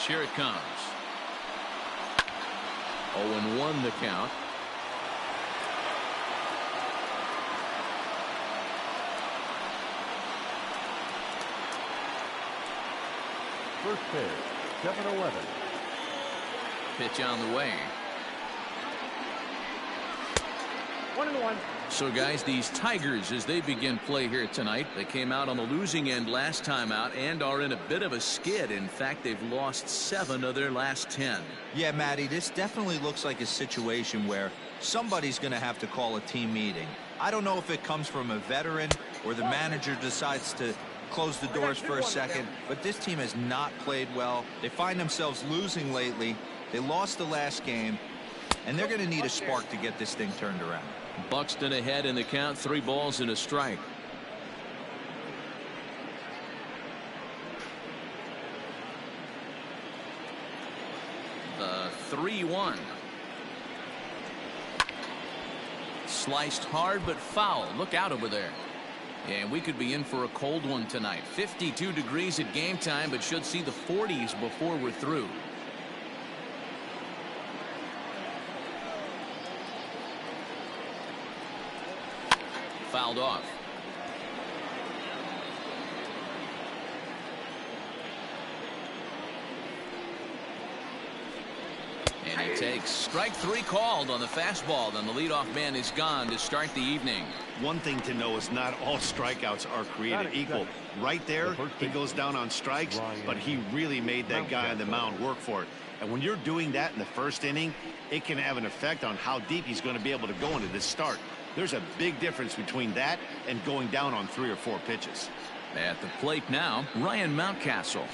Here it comes. 0-1 the count. First pitch, 7-11. Pitch on the way. 1-1. So, guys, these Tigers, as they begin play here tonight, they came out on the losing end last time out and are in a bit of a skid. In fact, they've lost 7 of their last 10. Yeah, Matty, this definitely looks like a situation where somebody's going to have to call a team meeting. I don't know if it comes from a veteran or the manager decides to close the doors for a second, but this team has not played well. They find themselves losing lately. They lost the last game, and they're going to need a spark to get this thing turned around. Buxton ahead in the count, 3 balls and a strike. The 3-1. Sliced hard but foul. Look out over there. And we could be in for a cold one tonight. 52 degrees at game time, but should see the 40s before we're through. Fouled off. And he takes strike 3 called on the fastball. Then the leadoff man is gone to start the evening. One thing to know is not all strikeouts are created equal. Right there, he goes down on strikes, but he really made that guy on the mound work for it. And when you're doing that in the first inning, it can have an effect on how deep he's going to be able to go into this start. There's a big difference between that and going down on 3 or 4 pitches. At the plate now, Ryan Mountcastle.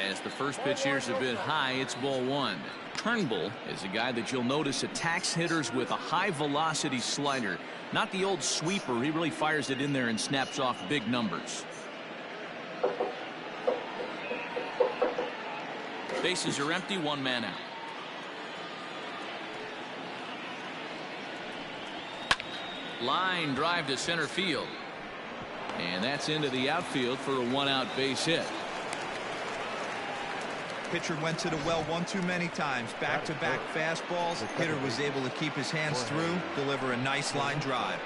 As the first pitch here's a bit high, it's ball 1. Turnbull is a guy that you'll notice attacks hitters with a high velocity slider. Not the old sweeper. He really fires it in there and snaps off big numbers. Bases are empty, 1 man out. Line drive to center field. And that's into the outfield for a 1-out base hit. Pitcher went to the well one too many times. Back-to-back fastballs. Hitter was able to keep his hands through, deliver a nice line drive.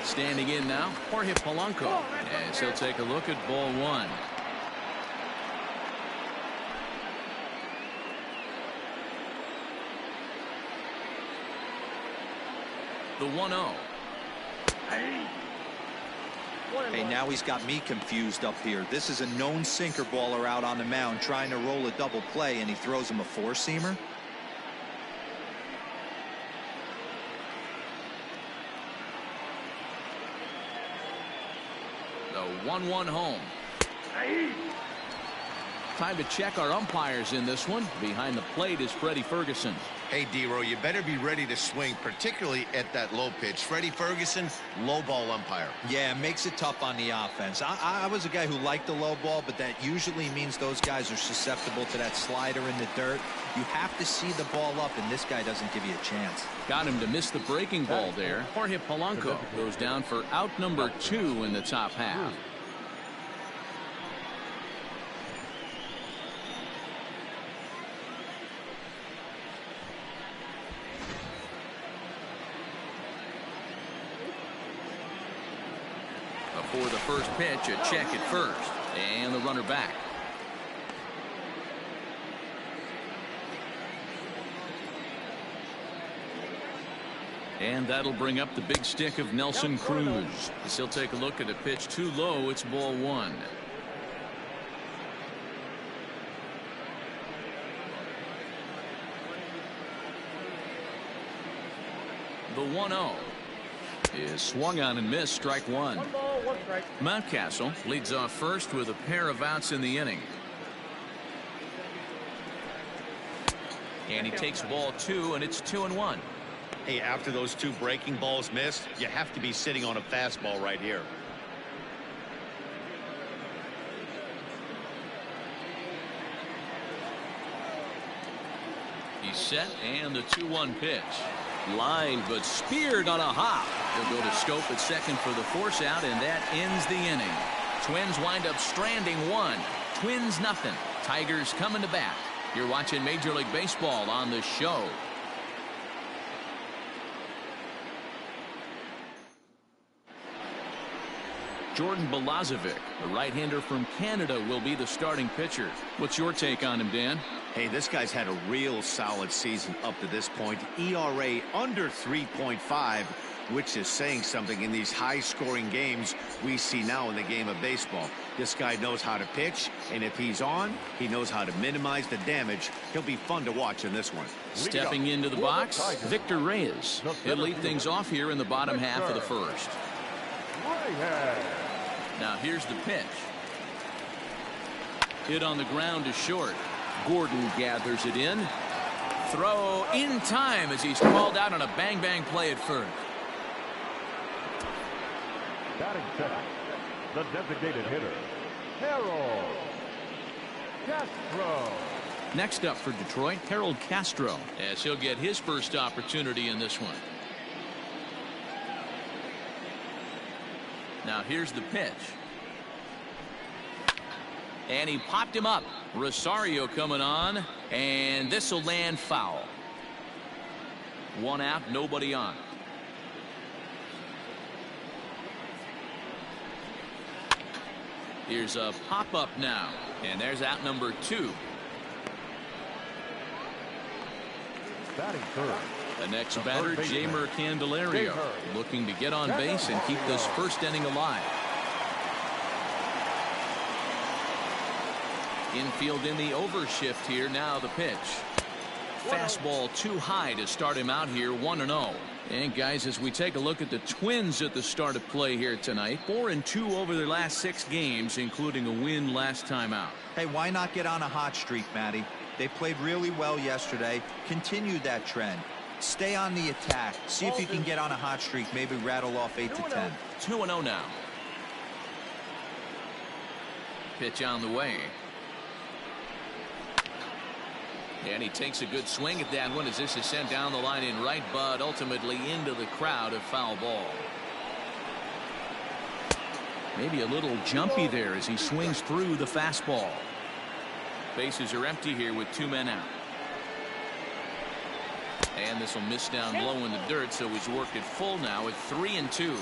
Standing in now, Jorge Polanco, as he'll take a look at ball 1. The 1-0. Hey, now he's got me confused up here. This is a known sinker baller out on the mound trying to roll a double play, and he throws him a 4-seamer. The 1-1 home. Time to check our umpires in this one. Behind the plate is Freddie Ferguson. Hey, D-Row, you better be ready to swing, particularly at that low pitch. Freddie Ferguson, low ball umpire. Yeah, it makes it tough on the offense. I was a guy who liked the low ball, but that usually means those guys are susceptible to that slider in the dirt. You have to see the ball up, and this guy doesn't give you a chance. Got him to miss the breaking ball there. Jorge Polanco goes down for out number 2 in the top half. For the first pitch, a check at first, and the runner back. And that'll bring up the big stick of Nelson Cruz. As he'll take a look at a pitch too low. It's ball 1. The 1-0. Is swung on and missed, strike 1. 1 ball, 1 strike. Mountcastle leads off first with a pair of outs in the inning. And he takes ball 2, and it's 2-1. Hey, after those 2 breaking balls missed, you have to be sitting on a fastball right here. He set, and the 2-1 pitch. Lined but speared on a hop. He'll go to scope at second for the force out, and that ends the inning. Twins wind up stranding one. Twins nothing. Tigers coming to bat. You're watching Major League Baseball on the show. Jordan Balazovic, the right-hander from Canada, will be the starting pitcher. What's your take on him, Dan? Hey, this guy's had a real solid season up to this point. ERA under 3.5, which is saying something in these high-scoring games we see now in the game of baseball. This guy knows how to pitch, and if he's on, he knows how to minimize the damage. He'll be fun to watch in this one. Stepping into the box, Victor Reyes. He'll lead things off here in the bottom half of the first. Now here's the pitch. Hit on the ground is short. Gordon gathers it in. Throw in time as he's called out on a bang-bang play at first. Batting second, the designated hitter, Harold Castro. Next up for Detroit, Harold Castro, as he'll get his first opportunity in this one. Now here's the pitch. And he popped him up. Rosario coming on, and this will land foul. One out, nobody on. Here's a pop-up now, and there's out number 2. Batting third. The next batter, Jeimer Candelario, looking to get on base and keep this first inning alive. Infield in the overshift here. Now the pitch. Fastball too high to start him out here, 1-0. And guys, as we take a look at the Twins at the start of play here tonight, 4-2 over their last 6 games, including a win last time out. Hey, why not get on a hot streak, Matty? They played really well yesterday. Continue that trend. Stay on the attack. See if you can get on a hot streak. Maybe rattle off 8 to 10. 2-0 now. Pitch on the way. And he takes a good swing at that one as this is sent down the line in right, but ultimately into the crowd, a foul ball. Maybe a little jumpy there as he swings through the fastball. Bases are empty here with 2 men out. And this will miss down low in the dirt, so he's worked it full now at 3-2.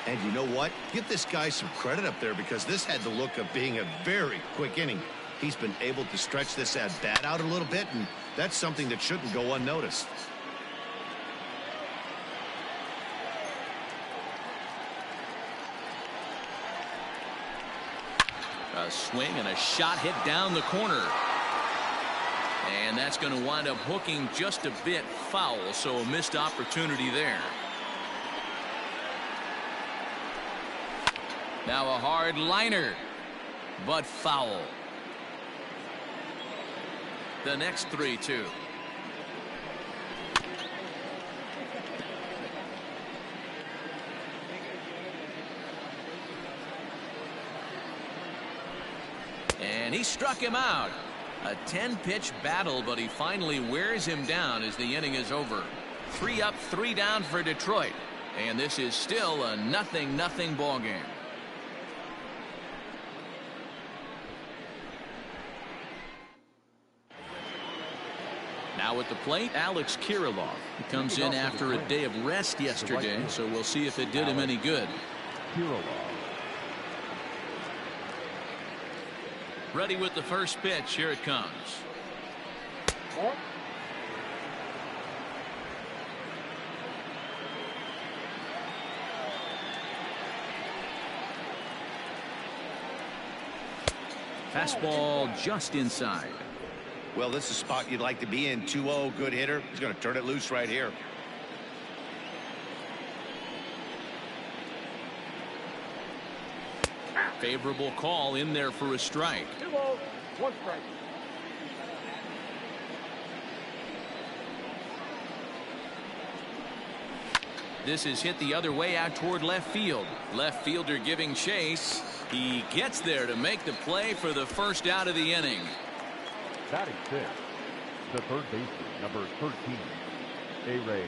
And you know what? Give this guy some credit up there, because this had the look of being a very quick inning. He's been able to stretch this at bat out a little bit, and that's something that shouldn't go unnoticed. A swing and a shot hit down the corner. And that's going to wind up hooking just a bit foul, so a missed opportunity there. Now a hard liner, but foul. The next 3-2. And he struck him out. A 10-pitch battle, but he finally wears him down as the inning is over. 3 up, 3 down for Detroit. And this is still a 0-0 ball game. Now at the plate, Alex Kirilloff. He comes in after a day of rest yesterday, so we'll see if it did him any good. Ready with the first pitch. Here it comes. Fastball just inside. Well, this is a spot you'd like to be in. 2-0, good hitter. He's going to turn it loose right here. Favorable call in there for a strike. 2 balls, 1 strike. This is hit the other way out toward left field. Left fielder giving chase. He gets there to make the play for the first out of the inning. Batting 6, the third baseman, Number 13, A-Ray.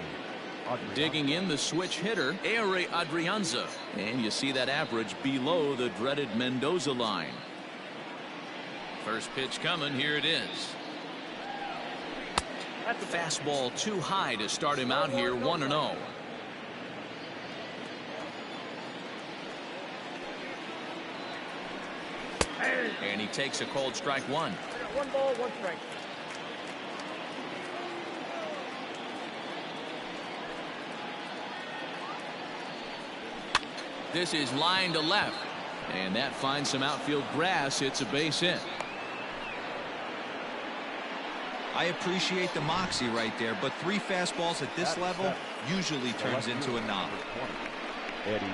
Digging in the switch hitter, Ray Adrianza. And you see that average below the dreaded Mendoza line. First pitch coming. Here it is. Fastball too high to start him out here, 1-0. And he takes a cold strike one. One ball, one strike. This is line to left. And that finds some outfield grass. It's a base hit. I appreciate the moxie right there, but 3 fastballs at this level usually turns into a knock. Eddie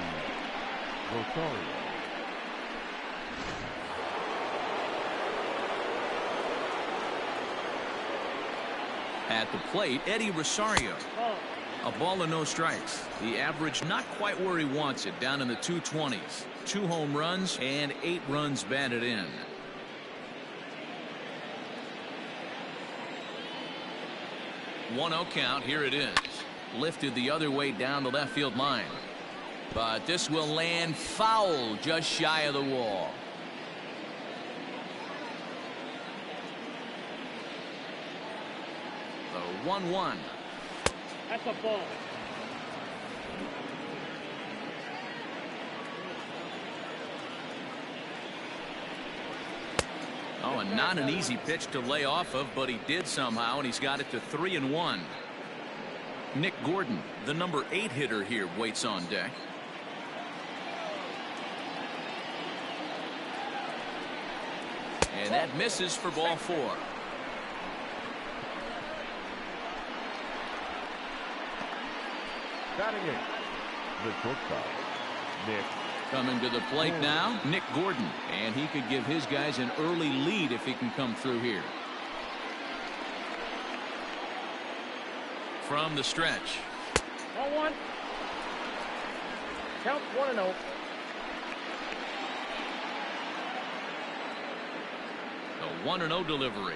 Rosario. At the plate, Eddie Rosario. Ball. A ball and no strikes. The average not quite where he wants it, down in the 220s. 2 home runs and 8 runs batted in. One 0 count. Here it is. Lifted the other way down the left field line. But this will land foul just shy of the wall. The 1-1. That's a ball. Oh, and not an easy pitch to lay off of, but he did somehow, and he's got it to 3-1. Nick Gordon, the number 8 hitter here, waits on deck. And that misses for ball 4. Batting it, the shortstop, Nick. Coming to the plate now, Nick Gordon. And he could give his guys an early lead if he can come through here. From the stretch. Ball 1. Count 1-0. A 1-0 delivery.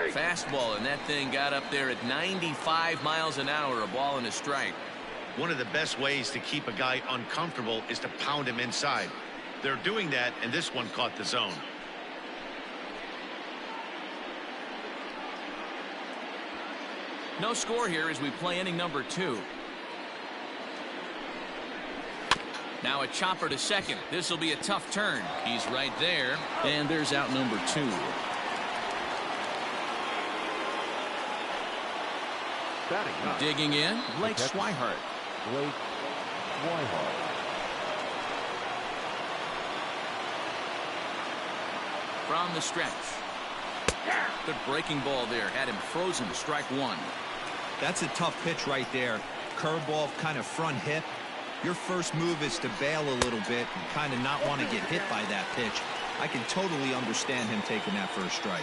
Fastball, and that thing got up there at 95 miles an hour. A ball and a strike. One of the best ways to keep a guy uncomfortable is to pound him inside. They're doing that, and this one caught the zone. No score here as we play inning number 2. Now a chopper to second. This will be a tough turn. He's right there, and there's out number 2. Batting up, Digging in, Blake Swihart. Blake Swihart. From the stretch. Good breaking ball there. Had him frozen. Strike 1. That's a tough pitch right there. Curveball, kind of front hip. Your first move is to bail a little bit and kind of not want to get hit by that pitch. I can totally understand him taking that first strike.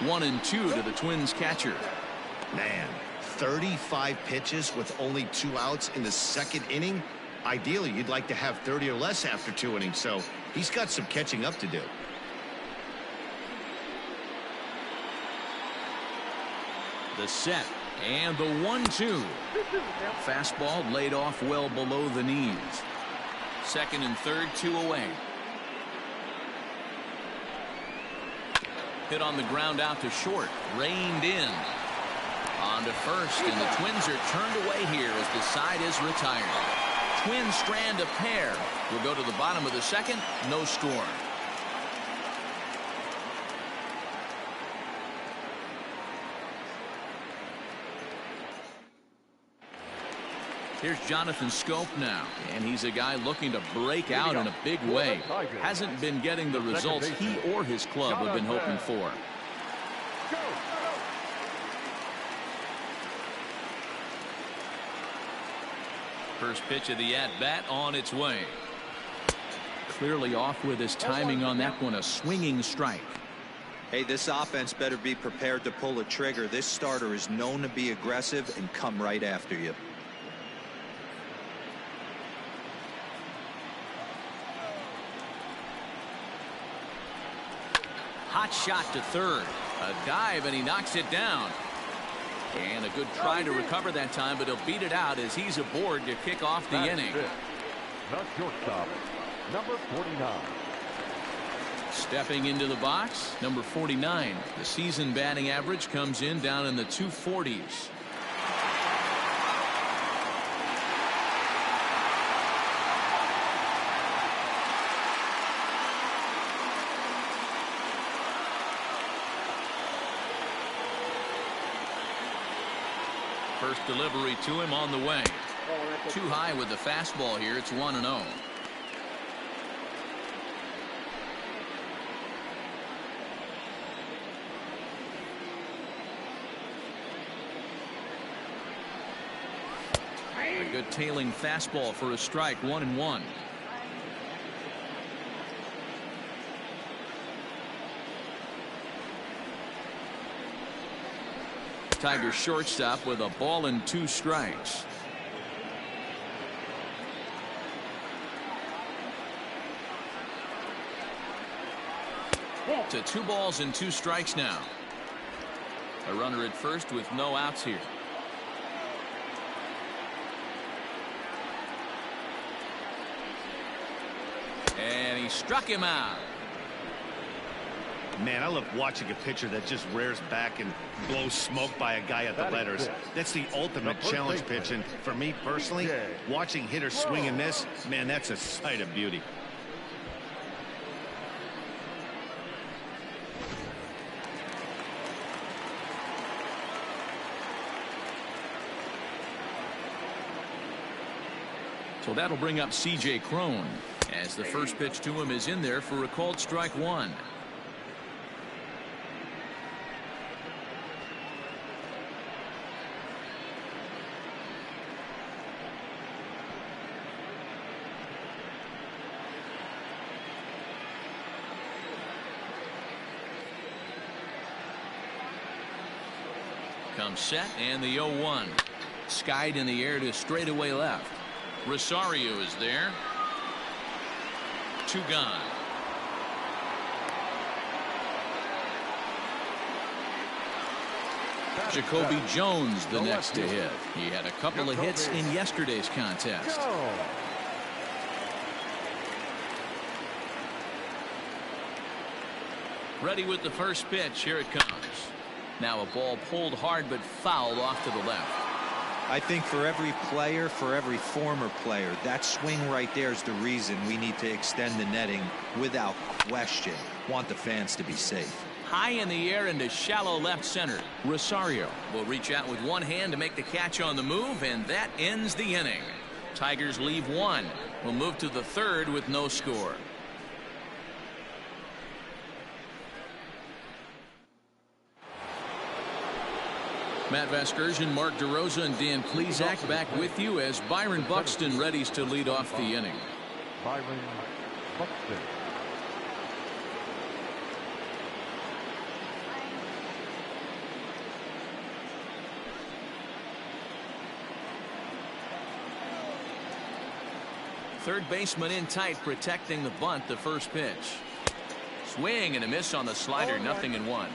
One and 2 to the Twins catcher. Man, 35 pitches with only 2 outs in the second inning. Ideally, you'd like to have 30 or less after 2 innings, so he's got some catching up to do. The set and the 1-2. Fastball laid off well below the knees. Second and third, 2 away. Hit on the ground out to short. Reined in. On to first, and the Twins are turned away here as the side is retired. Twins strand a pair. We'll go to the bottom of the second. No score. Here's Jonathan Scope now, and he's a guy looking to break out in a big way. Hasn't been getting the results he or his club have been hoping for. First pitch of the at-bat on its way. Clearly off with his timing on that one, a swinging strike. Hey, this offense better be prepared to pull a trigger. This starter is known to be aggressive and come right after you. Hot shot to third. A dive, and he knocks it down. And a good try to recover that time, but he'll beat it out as he's aboard to kick off the inning. The shortstop, number 49. Stepping into the box, number 49. The season batting average comes in down in the 240s. First delivery to him on the way. Too high with the fastball here. It's 1-0. A good tailing fastball for a strike. 1-1. Tigers shortstop with a ball and 2 strikes. To 2 balls and 2 strikes now. A runner at first with no outs here. And he struck him out. Man, I love watching a pitcher that just rears back and blows smoke by a guy at the letters. That's the ultimate challenge pitch. And for me personally, watching hitters swing and miss, man, that's a sight of beauty. So that'll bring up C.J. Cron as the first pitch to him is in there for a called strike 1. Comes set, and the 0-1. Skied in the air to straightaway left. Rosario is there. 2 gone. Jacoby Jones the next to hit. He had a couple of hits in yesterday's contest. Ready with the first pitch. Here it comes. Now a ball pulled hard but fouled off to the left. I think for every player, for every former player, that swing right there is the reason we need to extend the netting without question. Want the fans to be safe. High in the air into shallow left center. Rosario will reach out with one hand to make the catch on the move, and that ends the inning. Tigers leave 1. We'll move to the 3rd with no score. Matt Vasgersian, Mark DeRosa, and Dan Plesac back with you as Byron Buxton readies to lead off the inning. Byron Buxton. Third baseman in tight, protecting the bunt. The first pitch. Swing and a miss on the slider. 0-1.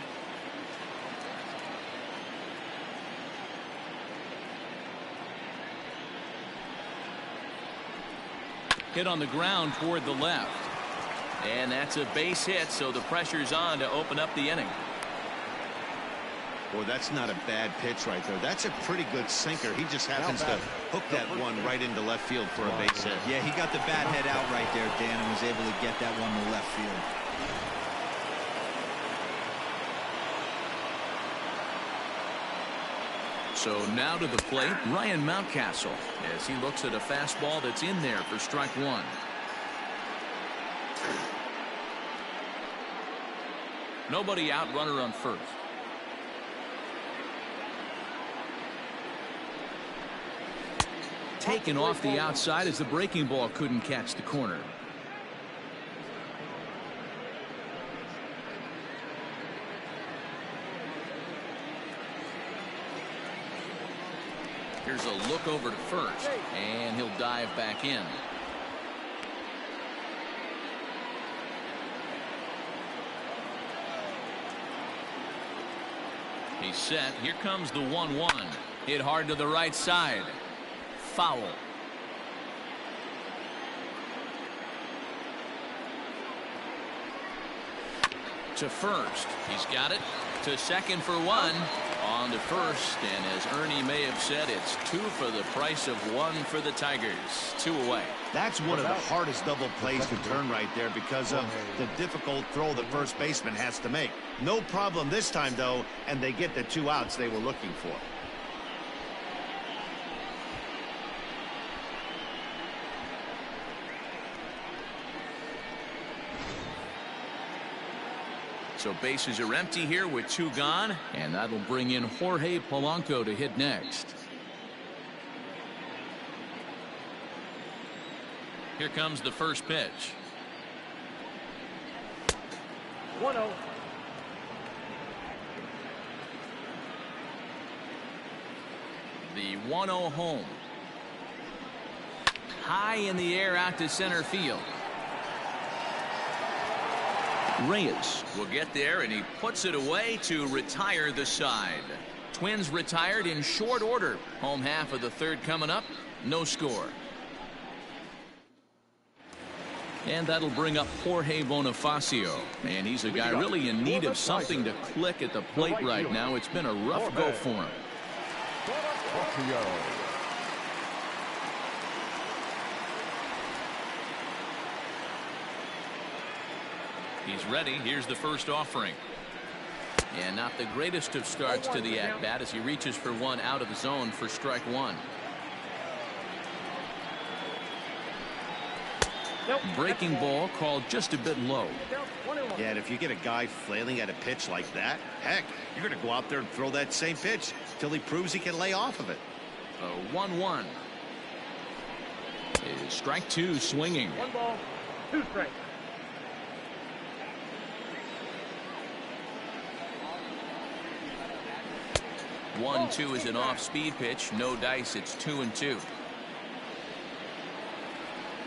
Hit on the ground toward the left. And that's a base hit, so the pressure's on to open up the inning. Boy, that's not a bad pitch right there. That's a pretty good sinker. He just happens to hook that one right into left field for a base hit. Yeah, he got the bat head out right there, Dan, and was able to get that one to left field. So now to the plate, Ryan Mountcastle, as he looks at a fastball that's in there for strike 1. Nobody out, runner on first. Taken off the outside as the breaking ball couldn't catch the corner. Here's a look over to first, and he'll dive back in. He's set. Here comes the 1-1. Hit hard to the right side. Foul. To first. He's got it. To second for one. On to first. And as Ernie may have said, it's 2 for the price of 1 for the Tigers. 2 away. That's one of the hardest double plays to turn right there because of the difficult throw the first baseman has to make. No problem this time, though, and they get the 2 outs they were looking for. So bases are empty here with 2 gone, and that'll bring in Jorge Polanco to hit next. Here comes the first pitch. 1-0. The 1-0 home. High in the air out to center field. Reyes will get there, and he puts it away to retire the side. Twins retired in short order. Home half of the third coming up. No score. And that'll bring up Jorge Bonifacio. And he's a guy really in need of something to click at the plate right now. It's been a rough go for him. He's ready. Here's the first offering. And not the greatest of starts to the at-bat as he reaches for one out of the zone for strike 1. Breaking ball called just a bit low. Yeah, and if you get a guy flailing at a pitch like that, heck, you're going to go out there and throw that same pitch till he proves he can lay off of it. 1-1. Strike 2 swinging. 1 ball, 2 strikes. 1-2 is an off-speed pitch. No dice. It's 2-2.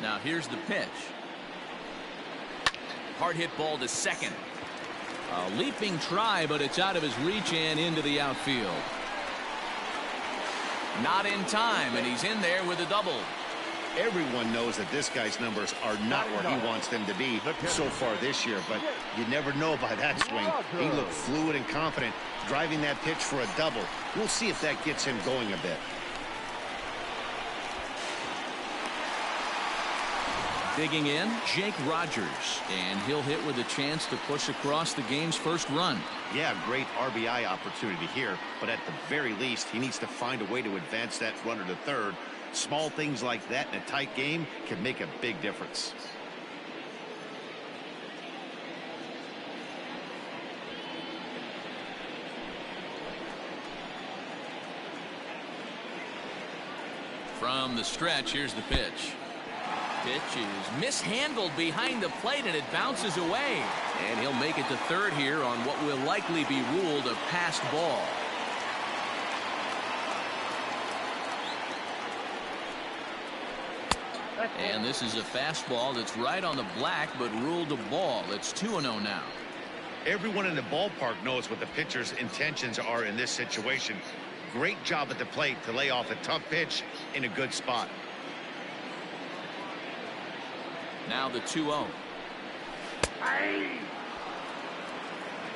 Now here's the pitch. Hard hit ball to second. A leaping try, but it's out of his reach and into the outfield. Not in time, and he's in there with a double. Everyone knows that this guy's numbers are not where he wants them to be so far this year, but you never know by that swing. He looked fluid and confident, driving that pitch for a double. We'll see if that gets him going a bit. Digging in, Jake Rogers, and he'll hit with a chance to push across the game's first run. Yeah, great RBI opportunity here, but at the very least, he needs to find a way to advance that runner to third. Small things like that in a tight game can make a big difference. From the stretch, here's the pitch. Pitch is mishandled behind the plate, and it bounces away. And he'll make it to third here on what will likely be ruled a passed ball. And this is a fastball that's right on the black, but ruled a ball. It's 2-0 now. Everyone in the ballpark knows what the pitcher's intentions are in this situation. Great job at the plate to lay off a tough pitch in a good spot. Now the 2-0.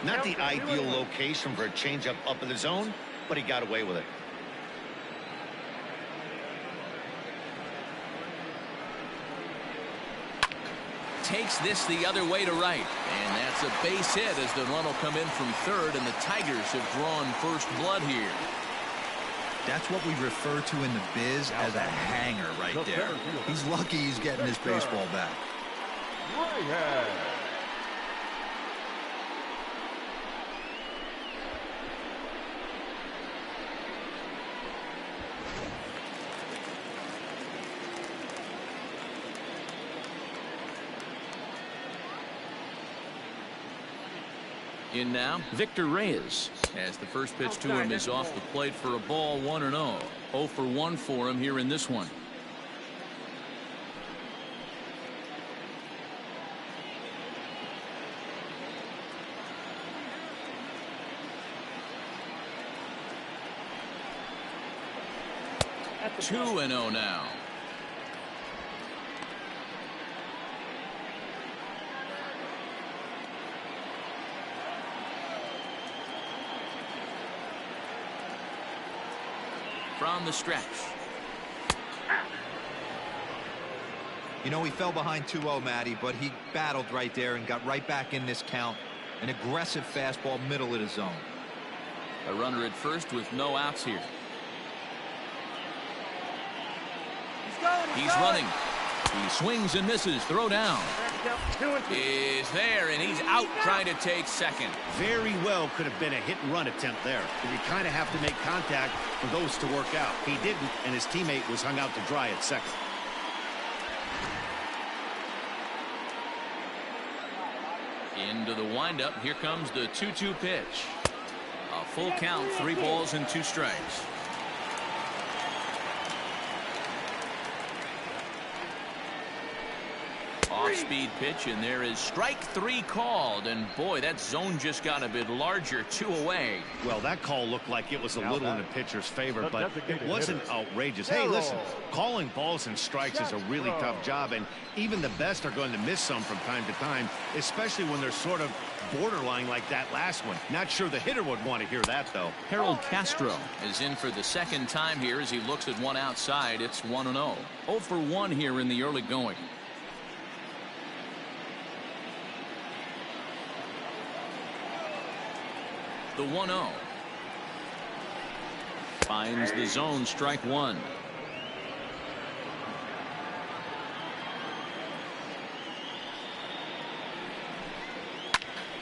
Not the ideal location for a changeup up in the zone, but he got away with it. Takes this the other way to right, and that's a base hit as the run will come in from third, and the Tigers have drawn first blood here. That's what we refer to in the biz as a hanger right there. He's lucky he's getting his baseball back. In now, Victor Reyes, as the first pitch to him is off the plate for a ball, 1-0. 0 for 1 for him here in this one. 2-0 now. From the stretch. You know, he fell behind 2-0, Matty, but he battled right there and got right back in this count. An aggressive fastball, middle of the zone. A runner at first with no outs here. He's running. He swings and misses. Throw down. Is there, and he's out trying to take second. Very well could have been a hit-and-run attempt there. But you kind of have to make contact for those to work out. He didn't, and his teammate was hung out to dry at second. Into the windup. Here comes the 2-2 pitch. A full count, 3 balls and 2 strikes. Off-speed pitch, and there is strike 3 called. And boy, that zone just got a bit larger, 2 away. Well, that call looked like it was a little in the pitcher's favor, but it wasn't outrageous. Hey, listen, calling balls and strikes is a really tough job, and even the best are going to miss some from time to time, especially when they're sort of borderline like that last one. Not sure the hitter would want to hear that, though. Harold Castro is in for the second time here as he looks at one outside. It's 1-0. 0 for 1 here in the early going. The 1-0. Finds the zone, strike 1.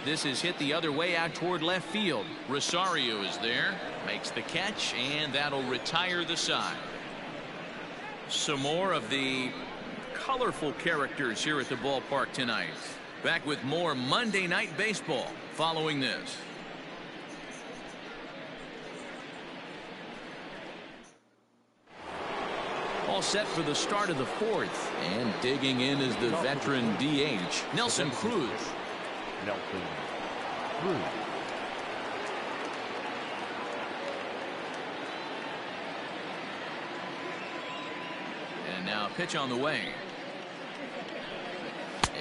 This is hit the other way out toward left field. Rosario is there, makes the catch, and that'll retire the side. Some more of the colorful characters here at the ballpark tonight. Back with more Monday Night Baseball following this. All set for the start of the 4th, and digging in is the veteran DH, Nelson Cruz. Nelson Cruz. And now a pitch on the way.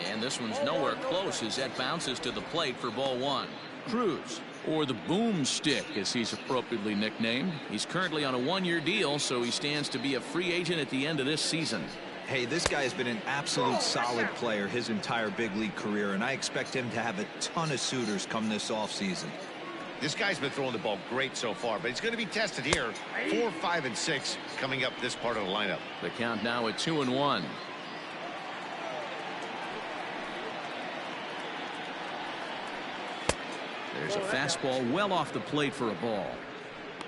And this one's nowhere close as that bounces to the plate for ball 1. Cruz, or the boomstick as he's appropriately nicknamed. He's currently on a 1-year deal, so he stands to be a free agent at the end of this season. Hey, this guy has been an absolute solid player his entire big league career, and I expect him to have a ton of suitors come this offseason. This guy's been throwing the ball great so far, but he's going to be tested here. 4, 5, and 6 coming up this part of the lineup. The count now at 2-1. There's a fastball well off the plate for a ball.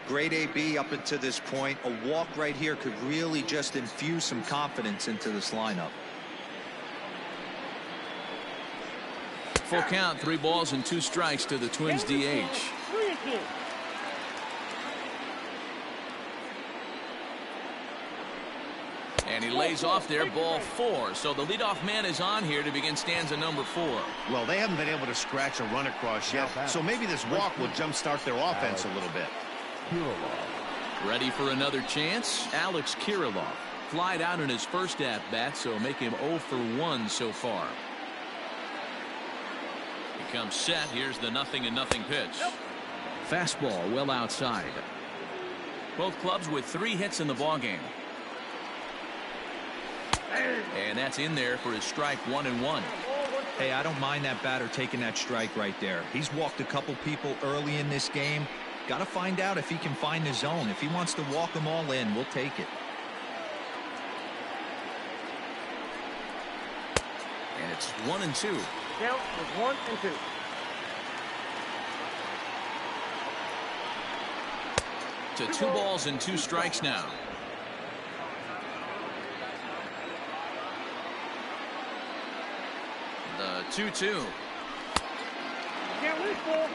Great AB up until this point. A walk right here could really just infuse some confidence into this lineup. Full count, 3 balls and 2 strikes to the Twins DH. And he lays off there, ball 4. So the leadoff man is on here to begin stanza number 4. Well, they haven't been able to scratch a run across yet, so maybe this walk will jumpstart their offense a little bit. Ready for another chance? Alex Kirilloff flied out in his first at-bat, so make him 0 for 1 so far. He comes set. Here's the 0-0 pitch. Fastball well outside. Both clubs with 3 hits in the ballgame. And that's in there for his strike 1-1. Hey, I don't mind that batter taking that strike right there. He's walked a couple people early in this game. Got to find out if he can find the zone. If he wants to walk them all in, we'll take it. And it's 1-2. Count is 1 and 2. To 2 balls and 2 strikes now. The 2-2. Can't lose, ball.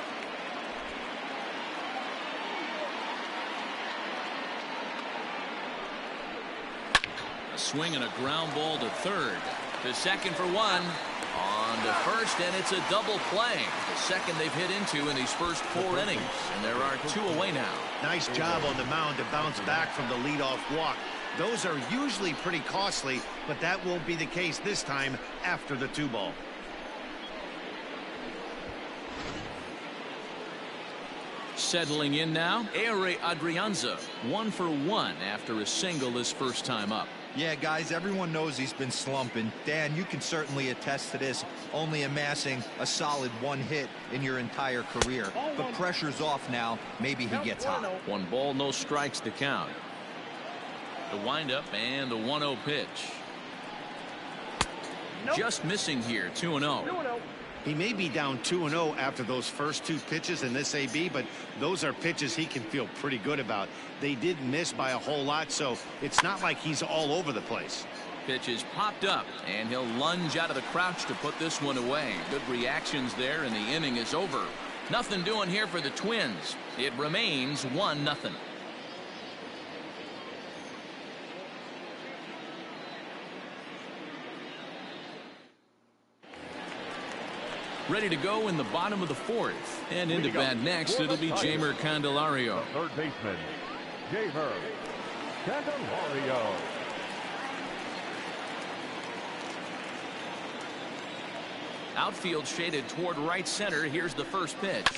A swing and a ground ball to third. To second for 1. On On to first, and it's a double play. The second they've hit into in these first 4 innings. And there are 2 away now. Nice job on the mound to bounce back from the leadoff walk. Those are usually pretty costly, but that won't be the case this time after the 2-ball. Settling in now, Ehire Adrianza, 1 for 1 after a single his first time up. Yeah, guys, everyone knows he's been slumping. Dan, you can certainly attest to this, only amassing a solid 1 hit in your entire career. But pressure's off now. Maybe he gets hot. 1 ball, no strikes to count. The windup and the 1-0 pitch. Just missing here, 2-0. He may be down 2-0 after those first 2 pitches in this AB, but those are pitches he can feel pretty good about. They did miss by a whole lot, so it's not like he's all over the place. Pitch is popped up, and he'll lunge out of the crouch to put this one away. Good reactions there, and the inning is over. Nothing doing here for the Twins. It remains 1-0. Ready to go in the bottom of the 4th. And into bat next, it'll be Jeimer Candelario. Third baseman, Jeimer Candelario. Outfield shaded toward right center. Here's the first pitch.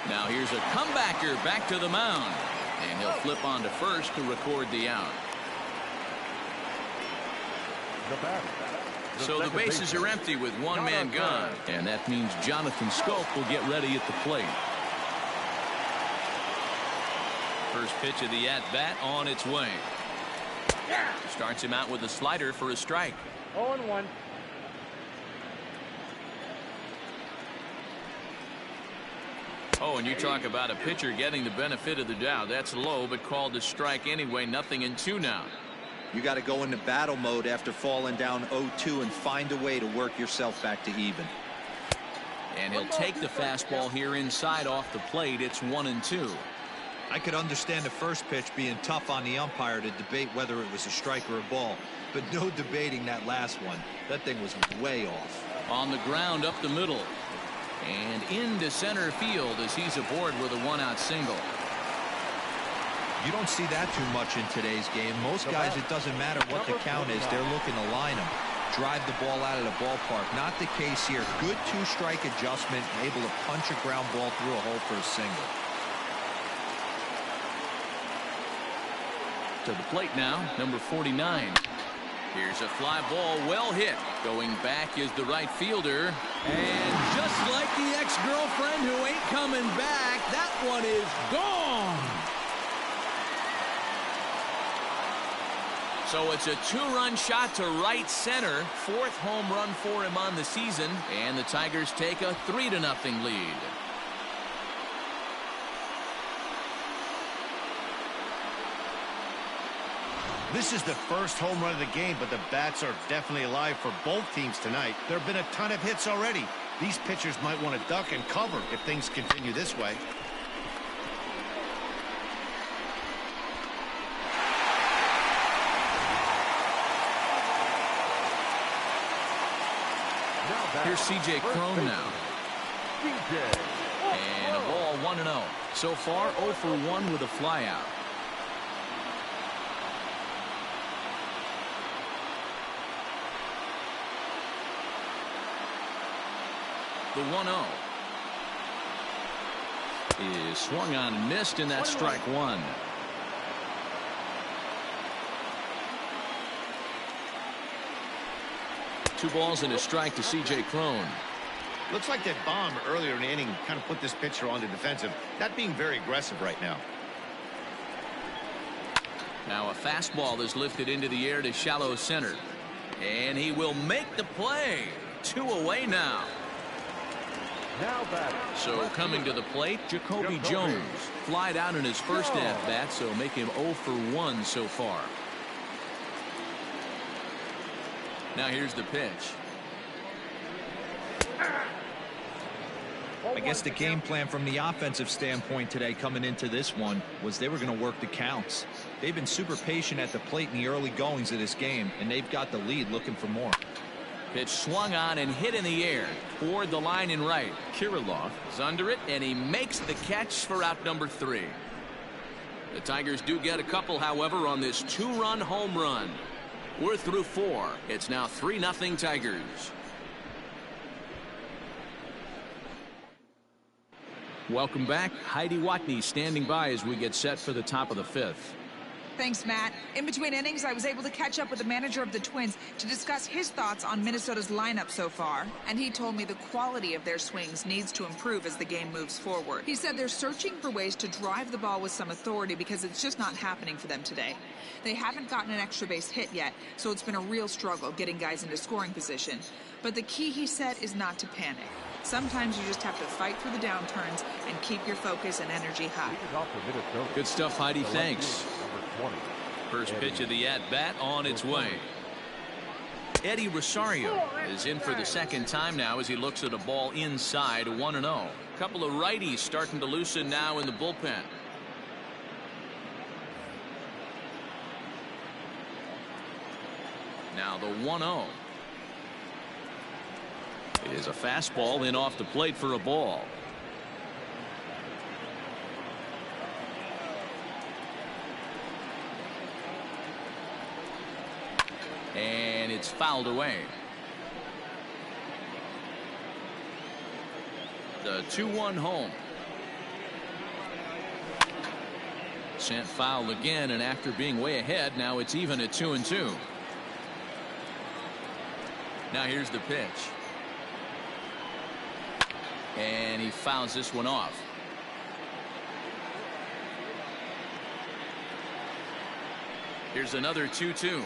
Now here's a comebacker back to the mound. And he'll flip on to first to record the out. The batter. So the bases are empty with 1 man gone. And that means Jonathan Schoop will get ready at the plate. First pitch of the at-bat on its way. Starts him out with a slider for a strike. 0-1. Oh, and you talk about a pitcher getting the benefit of the doubt. That's low, but called a strike anyway. 0-2 now. You got to go into battle mode after falling down 0-2 and find a way to work yourself back to even. And he'll take the fastball here inside off the plate. It's 1-2. I could understand the first pitch being tough on the umpire to debate whether it was a strike or a ball, but no debating that last one. That thing was way off. On the ground up the middle and into center field as he's aboard with a 1-out single. You don't see that too much in today's game. Most guys, it doesn't matter what the count is. They're looking to line them, drive the ball out of the ballpark. Not the case here. Good 2-strike adjustment, able to punch a ground ball through a hole for a single. To the plate now, number 49. Here's a fly ball, well hit. Going back is the right fielder. And just like the ex-girlfriend who ain't coming back, that one is gone. So it's a 2-run shot to right center. 4th home run for him on the season. And the Tigers take a 3-0 lead. This is the first home run of the game, but the bats are definitely alive for both teams tonight. There have been a ton of hits already. These pitchers might want to duck and cover if things continue this way. Here's C.J. Cron now. And a ball 1-0. So far 0 for 1 with a flyout. The 1-0 is swung on and missed, and that's strike 1. Two balls and a strike to C.J. Cron. Looks like that bomb earlier in the inning kind of put this pitcher on the defensive. Not being very aggressive right now. Now a fastball is lifted into the air to shallow center. And he will make the play. 2 away now. So coming to the plate, Jacoby Jones. Flied out in his first at-bat, so make him 0 for 1 so far. Now here's the pitch. I guess the game plan from the offensive standpoint today coming into this one was they were going to work the counts. They've been super patient at the plate in the early goings of this game, and they've got the lead looking for more. Pitch swung on and hit in the air toward the line in right. Kirilloff is under it, and he makes the catch for out number 3. The Tigers do get a couple, however, on this 2-run home run. We're through 4. It's now 3-0 Tigers. Welcome back. Heidi Watney standing by as we get set for the top of the 5th. Thanks, Matt. In between innings, I was able to catch up with the manager of the Twins to discuss his thoughts on Minnesota's lineup so far. And he told me the quality of their swings needs to improve as the game moves forward. He said they're searching for ways to drive the ball with some authority because it's just not happening for them today. They haven't gotten an extra base hit yet, so it's been a real struggle getting guys into scoring position. But the key, he said, is not to panic. Sometimes you just have to fight through the downturns and keep your focus and energy high. Good stuff, Heidi. Thanks. First pitch of the at-bat on its way. Eddie Rosario is in for the second time now as he looks at a ball inside 1-0. Couple of righties starting to loosen now in the bullpen. Now the 1-0 is a fastball in off the plate for a ball. And it's fouled away. The 2-1 home. Sent foul again, and after being way ahead, now it's even at 2-2. Now here's the pitch. And he fouls this one off. Here's another 2-2.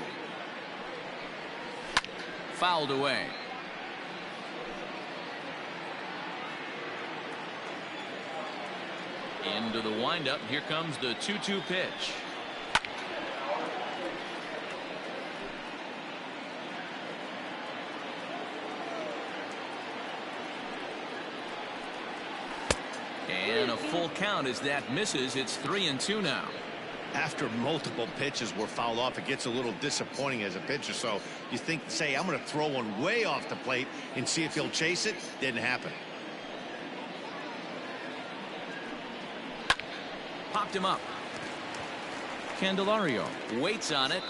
Fouled away. Into the windup. Here comes the 2-2 pitch. And a full count as that misses. It's 3-2 now. After multiple pitches were fouled off, it gets a little disappointing as a pitcher. So you think, say, I'm going to throw one way off the plate and see if he'll chase it. Didn't happen. Popped him up. Candelario waits on it.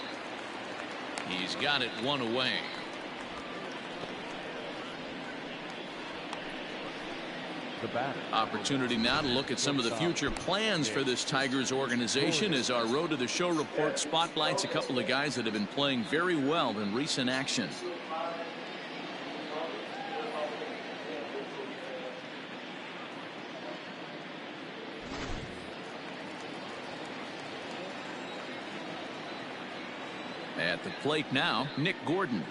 He's got it one away. Opportunity now to look at some of the future plans for this Tigers organization as our Road to the Show report spotlights a couple of guys that have been playing very well in recent action. At the plate now, Nick Gordon,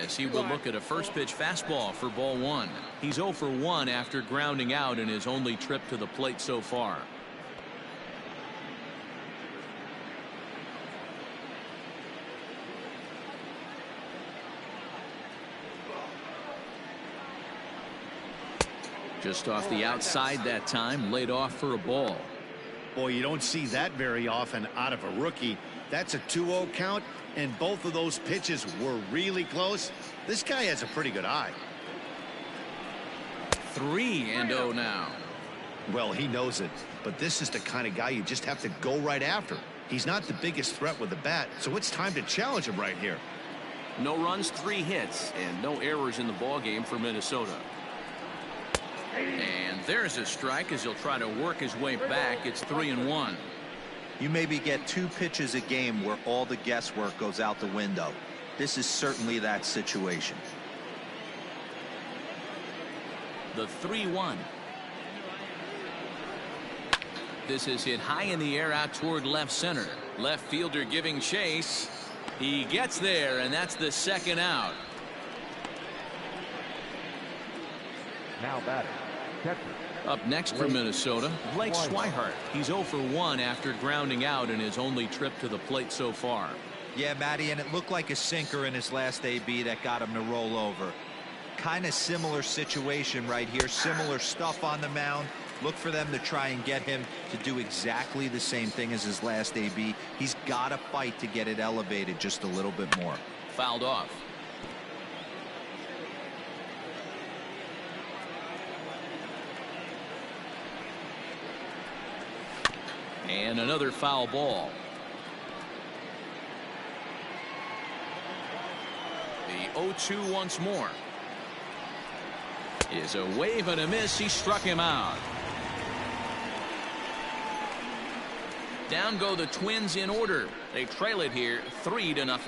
as he will look at a first pitch fastball for ball 1. He's 0 for 1 after grounding out in his only trip to the plate so far. Just off the outside that time, laid off for a ball. Boy, you don't see that very often out of a rookie. That's a 2-0 count, and both of those pitches were really close. This guy has a pretty good eye. 3-0 now. Well, he knows it, but this is the kind of guy you just have to go right after. He's not the biggest threat with the bat, so it's time to challenge him right here. No runs, 3 hits, and no errors in the ballgame for Minnesota. And there's a strike as he'll try to work his way back. It's 3-1. You maybe get 2 pitches a game where all the guesswork goes out the window. This is certainly that situation. The 3-1. This is hit high in the air out toward left center. Left fielder giving chase. He gets there, and that's the second out. Now batting, catcher. Up next for Minnesota, Blake Swihart. He's 0 for 1 after grounding out in his only trip to the plate so far. Yeah, Matty, and it looked like a sinker in his last AB that got him to roll over. Kind of similar situation right here. Similar stuff on the mound. Look for them to try and get him to do exactly the same thing as his last AB. He's got to fight to get it elevated just a little bit more. Fouled off. And another foul ball. The 0-2 once more. Is a wave and a miss. He struck him out. Down go the Twins in order. They trail it here 3-0.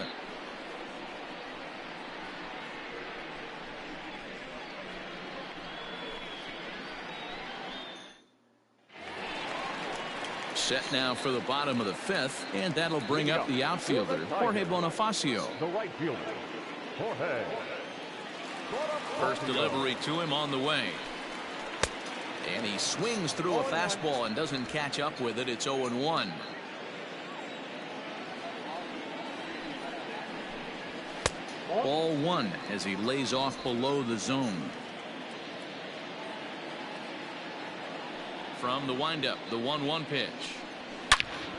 Set now for the bottom of the fifth, and that'll bring up the outfielder, Jorge Bonifacio. The right fielder, Jorge. First delivery to him on the way. And he swings through a fastball and doesn't catch up with it. It's 0-1. Ball one as he lays off below the zone. From the windup, the 1-1 pitch.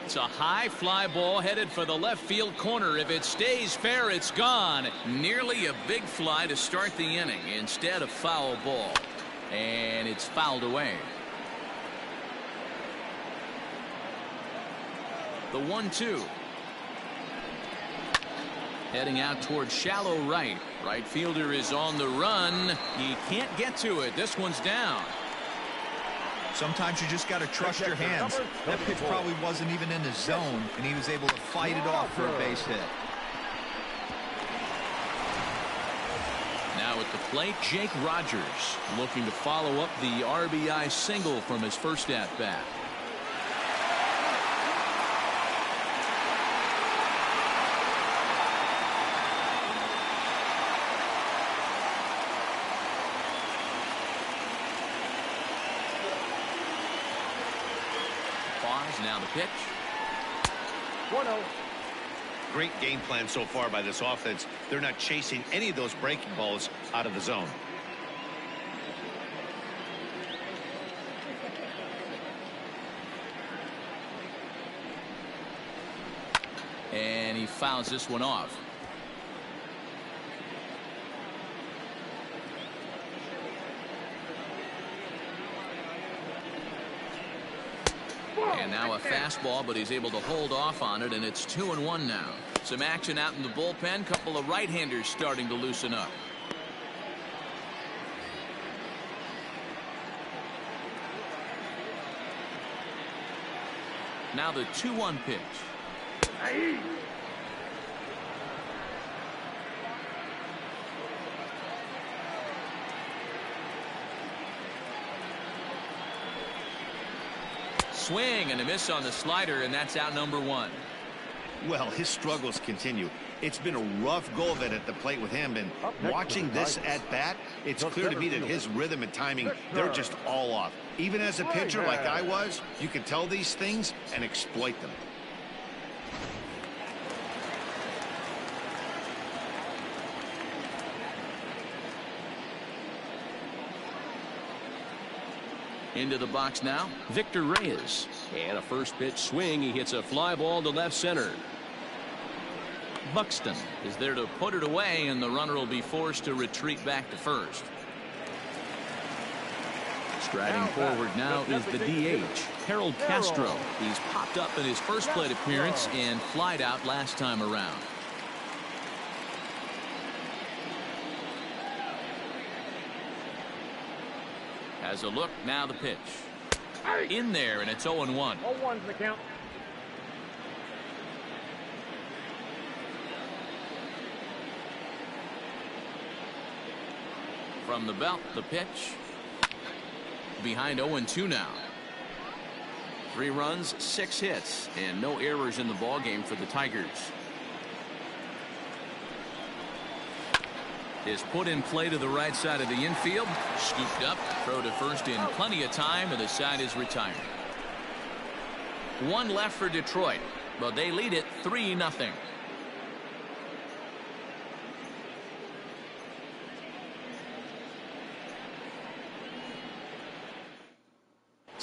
It's a high fly ball headed for the left field corner. If it stays fair, it's gone. Nearly a big fly to start the inning. Instead, a foul ball. And it's fouled away. The 1-2. Heading out towards shallow right. Right fielder is on the run. He can't get to it. This one's down. Sometimes you just got to trust your hands. That pitch probably wasn't even in the zone, and he was able to fight it off for a base hit. Now at the plate, Jake Rogers looking to follow up the RBI single from his first at-bat. Now the pitch. 1-0. Great game plan so far by this offense. They're not chasing any of those breaking balls out of the zone. And he fouls this one off. And now a fastball, but he's able to hold off on it, and it's 2-1 now. Some action out in the bullpen. Couple of right-handers starting to loosen up. Now the 2-1 pitch. Swing and a miss on the slider, and that's out number one. Well, his struggles continue. It's been a rough go of it at the plate with him, and watching this at bat, it's clear to me that his rhythm and timing, they're just all off. Even as a pitcher like I was, you can tell these things and exploit them. Into the box now, Victor Reyes. And a first pitch swing. He hits a fly ball to left center. Buxton is there to put it away, and the runner will be forced to retreat back to first. Striding forward now is the DH, Harold Castro. He's popped up in his first plate appearance and flied out last time around. Has a look, now the pitch. In there, and it's 0-1. 0-1's the count. From the belt, the pitch. Behind 0-2 now. 3 runs, 6 hits, and no errors in the ballgame for the Tigers. Is put in play to the right side of the infield. Scooped up, throw to first in plenty of time, and the side is retired. 1 left for Detroit, but they lead it 3-0.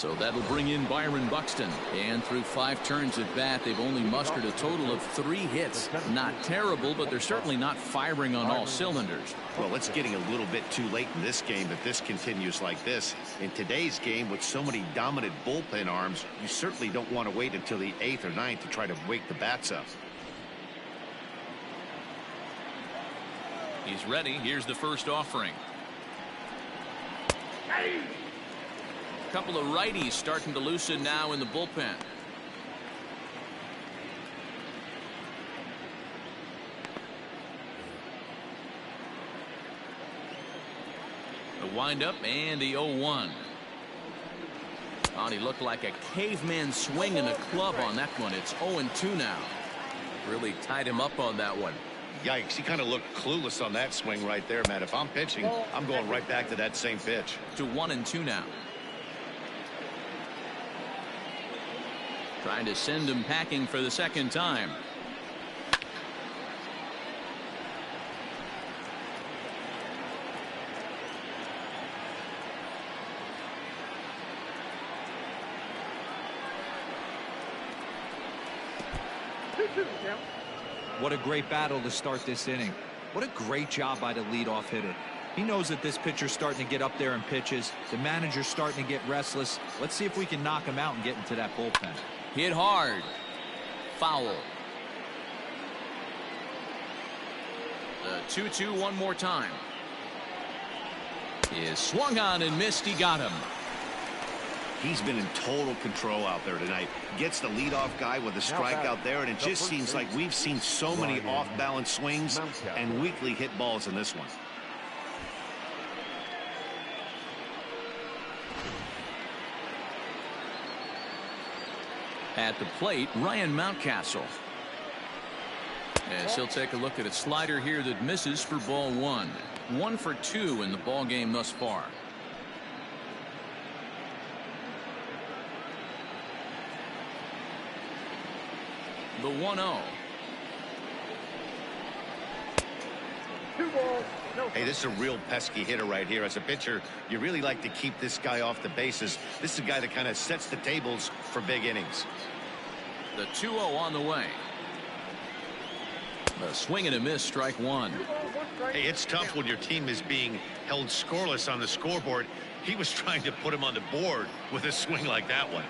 So that'll bring in Byron Buxton. And through 5 turns at bat, they've only mustered a total of 3 hits. Not terrible, but they're certainly not firing on all cylinders. Well, it's getting a little bit too late in this game if this continues like this. In today's game, with so many dominant bullpen arms, you certainly don't want to wait until the 8th or 9th to try to wake the bats up. He's ready. Here's the first offering. A couple of righties starting to loosen now in the bullpen. The windup and the 0-1. Oh, he looked like a caveman swinging a club on that one. It's 0-2 now. Really tied him up on that one. Yikes, he kind of looked clueless on that swing right there, man. If I'm pitching, I'm going right back to that same pitch. To 1-2 now. Trying to send him packing for the second time. What a great battle to start this inning. What a great job by the leadoff hitter. He knows that this pitcher's starting to get up there in pitches. The manager's starting to get restless. Let's see if we can knock him out and get into that bullpen. Hit hard. Foul. The 2-2 one more time. Is swung on and missed. He got him. He's been in total control out there tonight. Gets the leadoff guy with a strike out there, and it just seems like we've seen so many off-balance swings and weakly hit balls in this one. At the plate, Ryan Mountcastle. As he'll take a look at a slider here that misses for ball 1. 1 for 2 in the ball game thus far. The 1-0. 2 balls, no. Hey, this is a real pesky hitter right here. As a pitcher, you really like to keep this guy off the bases. This is a guy that kind of sets the tables for big innings. The 2-0 on the way. A swing and a miss, strike 1. Hey, it's tough when your team is being held scoreless on the scoreboard. He was trying to put him on the board with a swing like that one.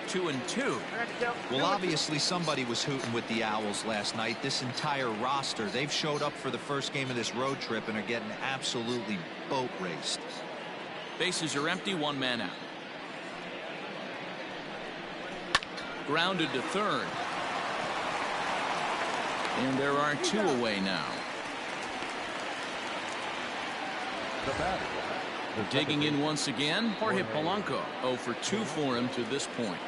2-2. Well, obviously somebody was hooting with the Owls last night. This entire roster, they've showed up for the first game of this road trip and are getting absolutely boat raced. Bases are empty, 1 man out. Grounded to third. And there are 2 away now. Digging in once again, Jorge Polanco. 0 for 2 for him to this point.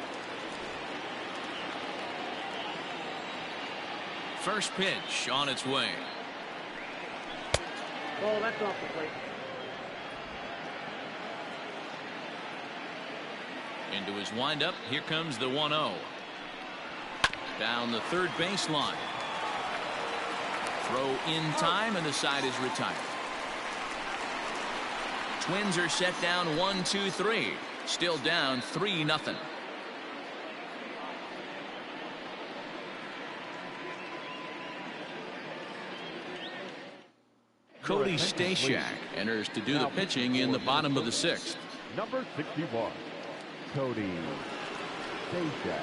First pitch on its way. Oh, that's off the plate. Into his windup. Here comes the 1-0. Down the third baseline. Throw in time, and the side is retired. Twins are set down 1-2-3. Still down 3-0. Cody Stashak enters to do the pitching in the bottom of the 6th. Number 61, Cody Stashak.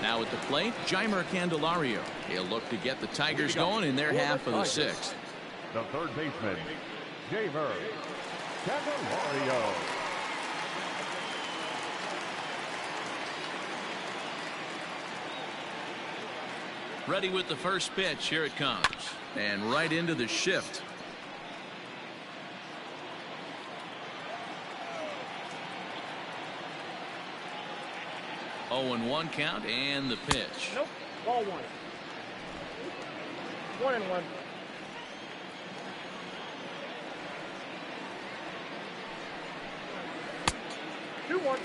Now at the plate, Jeimer Candelario. He'll look to get the Tigers going in their half of the 6th. The third baseman, Jeimer Candelario. Ready with the first pitch. Here it comes. And right into the shift. Oh, and 1 count, and the pitch. Nope. Ball 1. 1-1. Two one.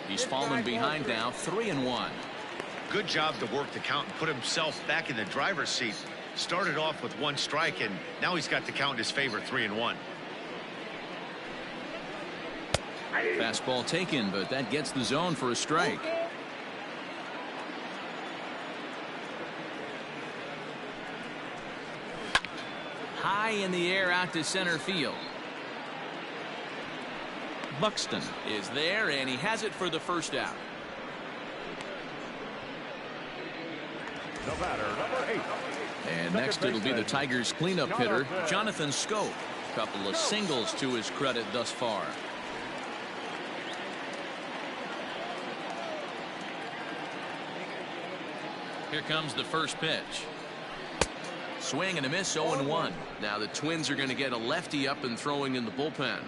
He's fallen behind now, 3-1. Good job to work the count and put himself back in the driver's seat. Started off with 1 strike, and now he's got the count in his favor, 3-1. Fastball taken, but that gets the zone for a strike. High in the air out to center field. Buxton is there, and he has it for the first out. The batter, number 8. And next it'll be the Tigers cleanup hitter, Jonathan Schoop. Couple of singles to his credit thus far. Here comes the first pitch. Swing and a miss, 0-1. Now the Twins are going to get a lefty up and throwing in the bullpen.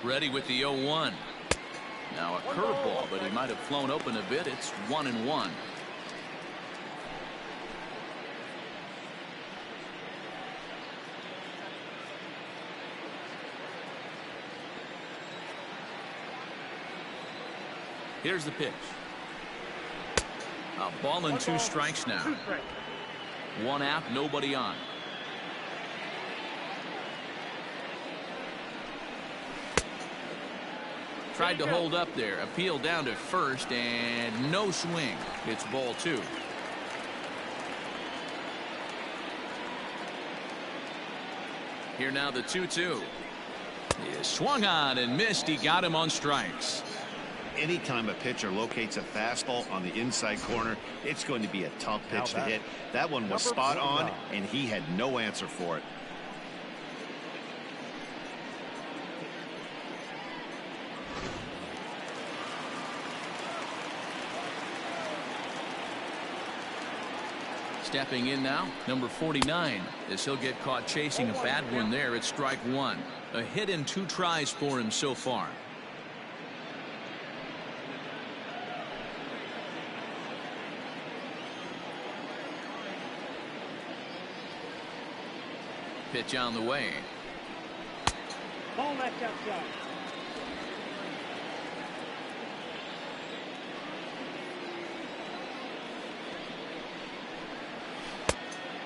Ready with the 0-1. Now a curveball, but he might have flown open a bit. It's 1-1. Here's the pitch. A ball and 2 strikes now. 1 out, nobody on. Tried to hold up there. Appeal down to first, and no swing. It's ball 2. Here now the 2-2. He is swung on and missed. He got him on strikes. Anytime a pitcher locates a fastball on the inside corner, it's going to be a tough pitch to hit. That one was spot on, and he had no answer for it. Stepping in now, number 49, as he'll get caught chasing a bad one there. It's strike 1. A hit in 2 tries for him so far. Pitch on the way. Ball left outside.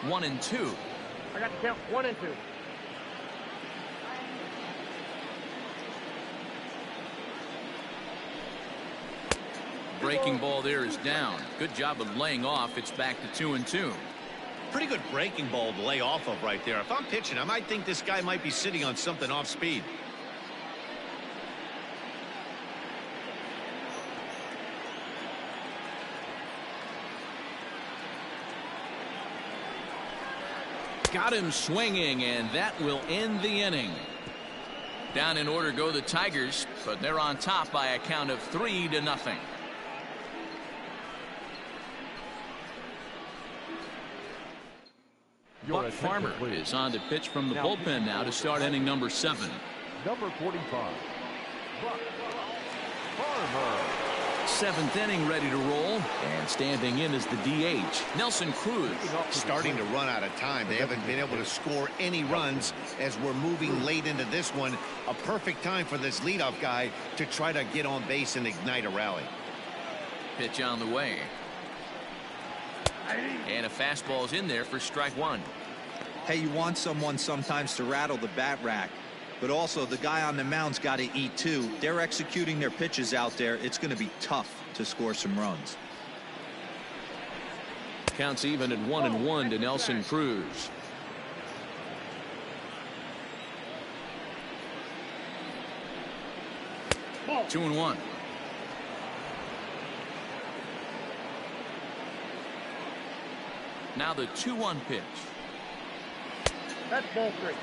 One and 2. I got to count 1 and 2. Breaking ball there is down. Good job of laying off. It's back to 2 and 2. Pretty good breaking ball to lay off of right there. If I'm pitching, I might think this guy might be sitting on something off speed. Got him swinging, and that will end the inning. Down in order go the Tigers, but they're on top by a count of 3-0. Buck Farmer is on to pitch from the bullpen now to start inning number 7. Number 45, Buck Farmer. 7th inning ready to roll, and standing in is the DH, Nelson Cruz. Starting to run out of time. They haven't been able to score any runs as we're moving late into this one. A perfect time for this leadoff guy to try to get on base and ignite a rally. Pitch on the way. And a fastball is in there for strike 1. Hey, you want someone sometimes to rattle the bat rack, but also the guy on the mound's got to eat too. They're executing their pitches out there. It's going to be tough to score some runs. Counts even at 1-1 to Nelson Cruz. Ball. 2-1. Now the 2-1 pitch. That's ball 3.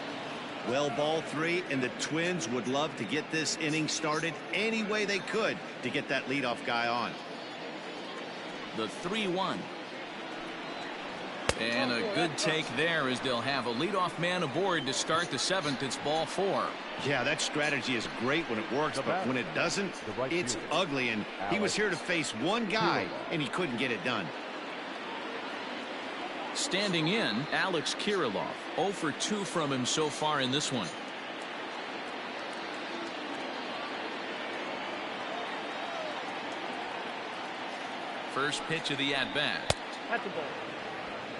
Well, ball 3, and the Twins would love to get this inning started any way they could to get that leadoff guy on. The 3-1. And a good take there as they'll have a leadoff man aboard to start the 7th. It's ball 4. Yeah, that strategy is great when it works, but when it doesn't, it's ugly. And he was here to face one guy, and he couldn't get it done. Standing in, Alex Kirilloff. 0 for 2 from him so far in this one. First pitch of the at-bat. That's the ball.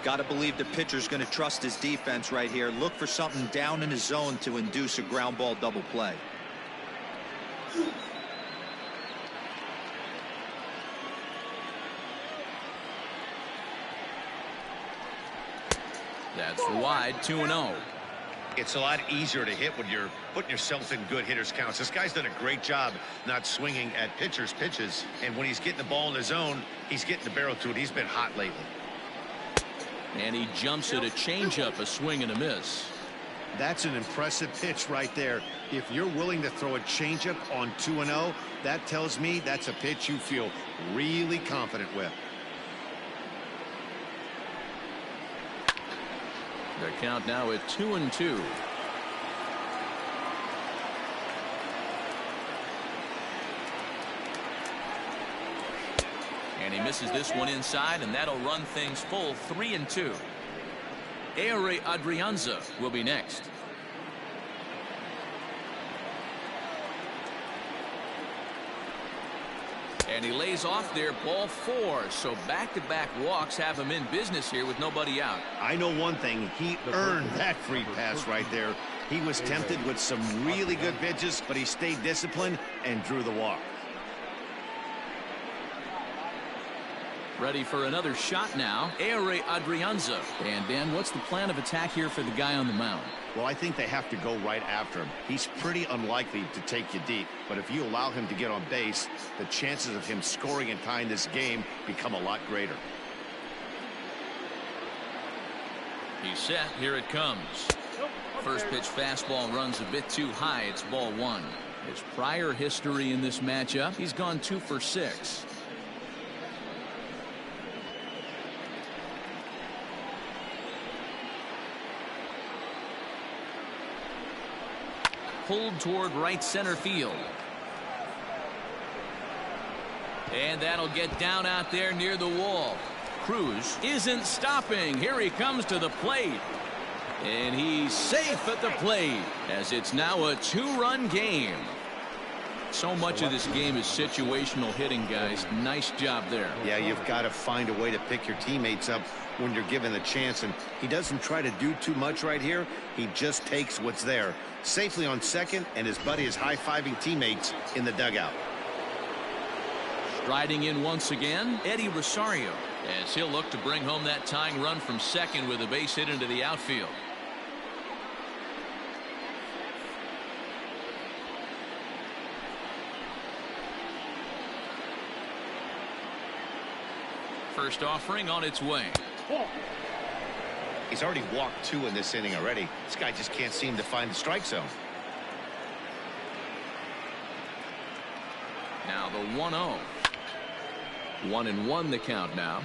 Got to believe the pitcher's going to trust his defense right here. Look for something down in his zone to induce a ground ball double play. That's wide, 2-0. It's a lot easier to hit when you're putting yourself in good hitters counts. This guy's done a great job not swinging at pitchers' pitches. And when he's getting the ball in the zone, he's getting the barrel to it. He's been hot lately. And he jumps at a changeup, a swing and a miss. That's an impressive pitch right there. If you're willing to throw a changeup on 2-0, that tells me that's a pitch you feel really confident with. The count now at 2-2. And he misses this one inside, and that'll run things full 3-2. Ehire Adrianza will be next. And he lays off there, ball 4. So back-to-back walks have him in business here with nobody out. I know one thing. He earned that free pass right there. He was tempted with some really good pitches, but he stayed disciplined and drew the walk. Ready for another shot now. Ehire Adrianza. And Dan, what's the plan of attack here for the guy on the mound? Well, I think they have to go right after him. He's pretty unlikely to take you deep, but if you allow him to get on base, the chances of him scoring and tying this game become a lot greater. He's set. Here it comes. First pitch fastball runs a bit too high. It's ball 1. His prior history in this matchup, he's gone 2 for 6. Pulled toward right center field. And that'll get down out there near the wall. Cruz isn't stopping. Here he comes to the plate. And he's safe at the plate as it's now a 2-run game. So much of this game is situational hitting, guys. Nice job there. Yeah, you've got to find a way to pick your teammates up when you're given the chance, and he doesn't try to do too much right here. He just takes what's there. Safely on second, and his buddy is high-fiving teammates in the dugout. Striding in once again, Eddie Rosario, as he'll look to bring home that tying run from second with a base hit into the outfield. First offering on its way. He's already walked 2 in this inning already. This guy just can't seem to find the strike zone. Now the 1-0. 1-1 the count now.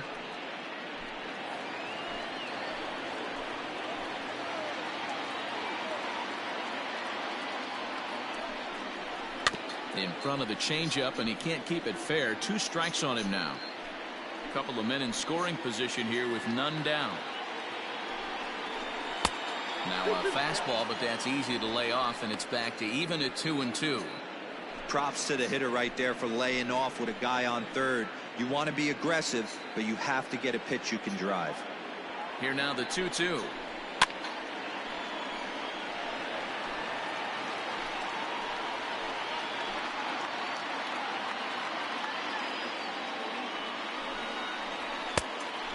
In front of the changeup, and he can't keep it fair. 2 strikes on him now. A couple of men in scoring position here with none down. Now a fastball, but that's easy to lay off, and it's back to even at 2-2. Props to the hitter right there for laying off with a guy on third. You want to be aggressive, but you have to get a pitch you can drive. Here now the 2-2.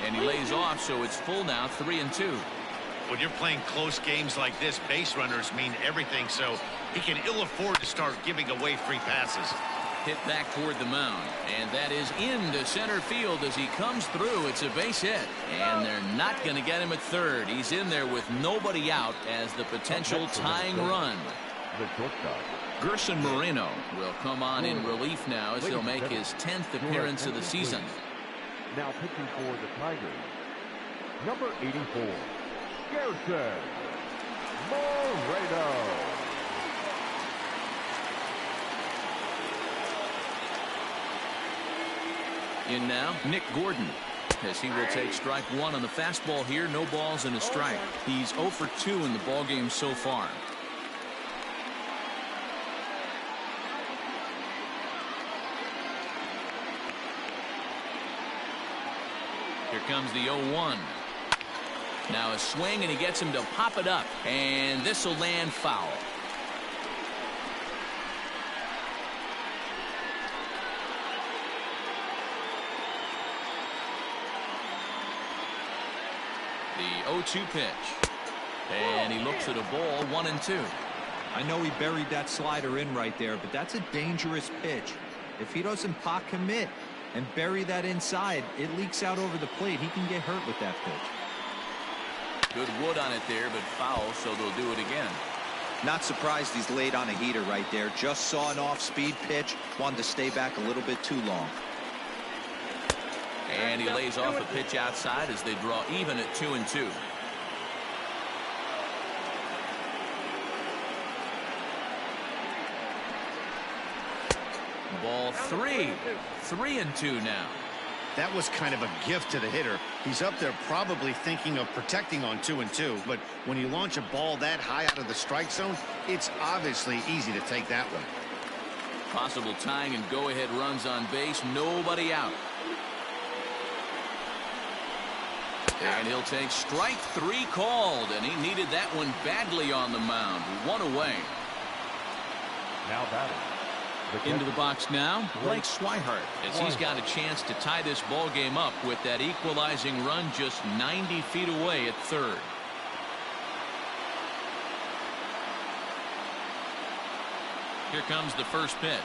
And he lays off, so it's full now, 3-2. When you're playing close games like this, base runners mean everything, so he can ill afford to start giving away free passes. Hit back toward the mound, and that is into center field as he comes through. It's a base hit, and they're not going to get him at third. He's in there with nobody out as the potential tying run. The shortstop. Gerson Moreno will come on in relief now as he'll make his 10th appearance of the season. Now pitching for the Tigers, number 84, Gerson Moreno. In now, Nick Gordon. as he will take strike one on the fastball here. No balls and a strike. He's 0 for 2 in the ballgame so far. Here comes the 0-1. Now a swing, and he gets him to pop it up, and this will land foul. The 0-2 pitch, and he looks at a ball, 1-2. I know he buried that slider in right there, but that's a dangerous pitch. If he doesn't pot commit and bury that inside, it leaks out over the plate. He can get hurt with that pitch. Good wood on it there, but foul, so they'll do it again. Not surprised he's laid on a heater right there. Just saw an off-speed pitch, wanted to stay back a little bit too long. And he lays off a pitch outside as they draw even at 2-2. Ball 3. 3-2 now. That was kind of a gift to the hitter. He's up there probably thinking of protecting on 2-2, but when you launch a ball that high out of the strike zone, it's obviously easy to take that one. Possible tying and go-ahead runs on base. Nobody out. And he'll take strike 3 called, and he needed that one badly on the mound. 1 away. Now batting. Into the box now, Blake Swihart, as he's got a chance to tie this ball game up with that equalizing run just 90 feet away at third. Here comes the first pitch.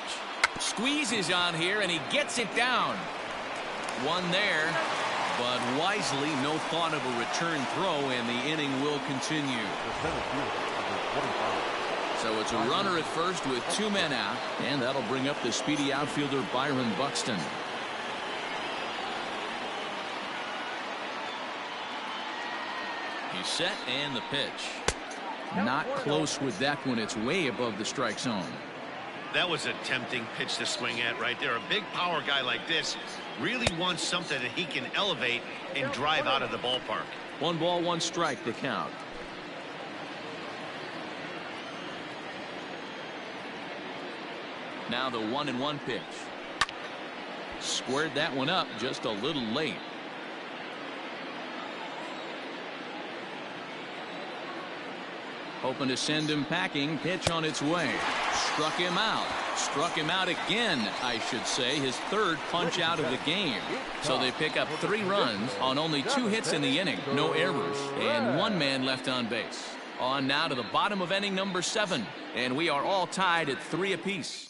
Squeezes on here, and he gets it down. One there, but wisely, no thought of a return throw, and the inning will continue. So it's a runner at first with 2 men out, and that'll bring up the speedy outfielder Byron Buxton. He's set, and the pitch. Not close with that one. It's way above the strike zone. That was a tempting pitch to swing at right there. A big power guy like this really wants something that he can elevate and drive out of the ballpark. 1 ball, 1 strike, the count. Now the 1-1 pitch. Squared that one up just a little late. Hoping to send him packing. Pitch on its way. Struck him out. Struck him out again, I should say. His 3rd punch out of the game. So they pick up 3 runs on only 2 hits in the inning. No errors. And 1 man left on base. On now to the bottom of inning number 7. And we are all tied at 3 apiece.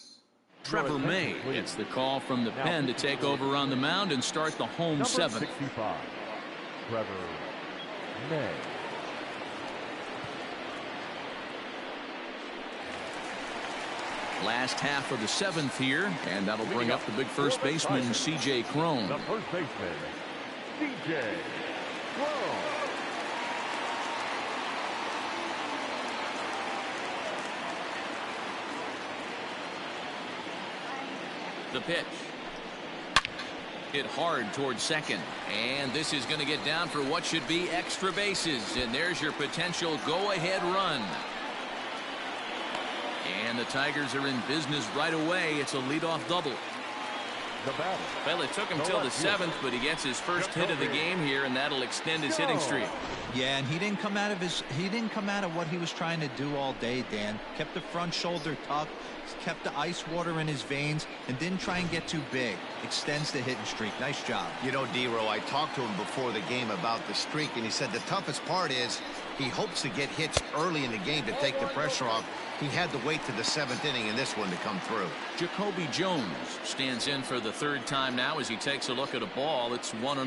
Trevor May gets the call from the pen to take over on the mound and start the home 7th. 65, Trevor May. Last half of the 7th here, and that'll bring up the big first baseman, C.J. Cron. The first baseman, C.J. Cron. The pitch. Hit hard towards second, and this is going to get down for what should be extra bases, and there's your potential go-ahead run. And the Tigers are in business right away. It's a leadoff double. Well, it took him till the 7th, but he gets his first hit of the game here, and that'll extend his hitting streak. Yeah, and he didn't come out of what he was trying to do all day, Dan. Kept the front shoulder tucked, kept the ice water in his veins, and didn't try and get too big. Extends the hitting streak. Nice job. You know, D-Row, I talked to him before the game about the streak, and he said the toughest part is he hopes to get hits early in the game to take the pressure off. He had to wait to the 7th inning in this one to come through. Jacoby Jones stands in for the 3rd time now as he takes a look at a ball. It's 1-0.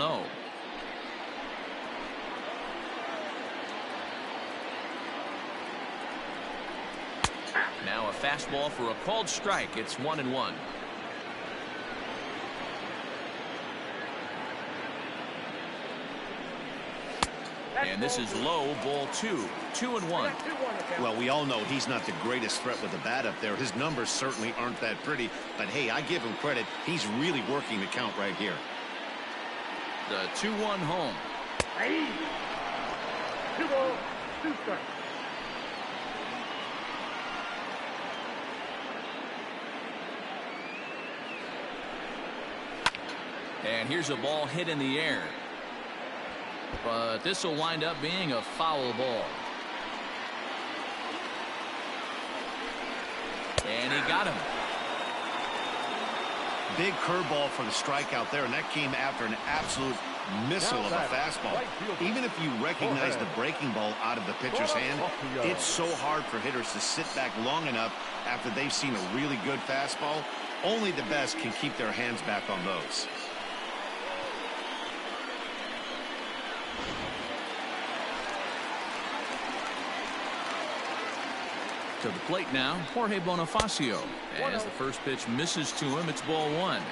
Now a fastball for a called strike. It's 1-1. And this is low, ball 2. 2-1. Well, we all know he's not the greatest threat with the bat up there. His numbers certainly aren't that pretty. But, hey, I give him credit. He's really working the count right here. The 2-1 home. Hey. 2 balls, 2 strikes. And here's a ball hit in the air. But this will wind up being a foul ball. And he got him. Big curveball for the strikeout there, and that came after an absolute missile of a fastball. Even if you recognize the breaking ball out of the pitcher's hand, it's so hard for hitters to sit back long enough after they've seen a really good fastball. Only the best can keep their hands back on those. To the plate now, Jorge Bonifacio. As the first pitch misses to him, it's ball 1.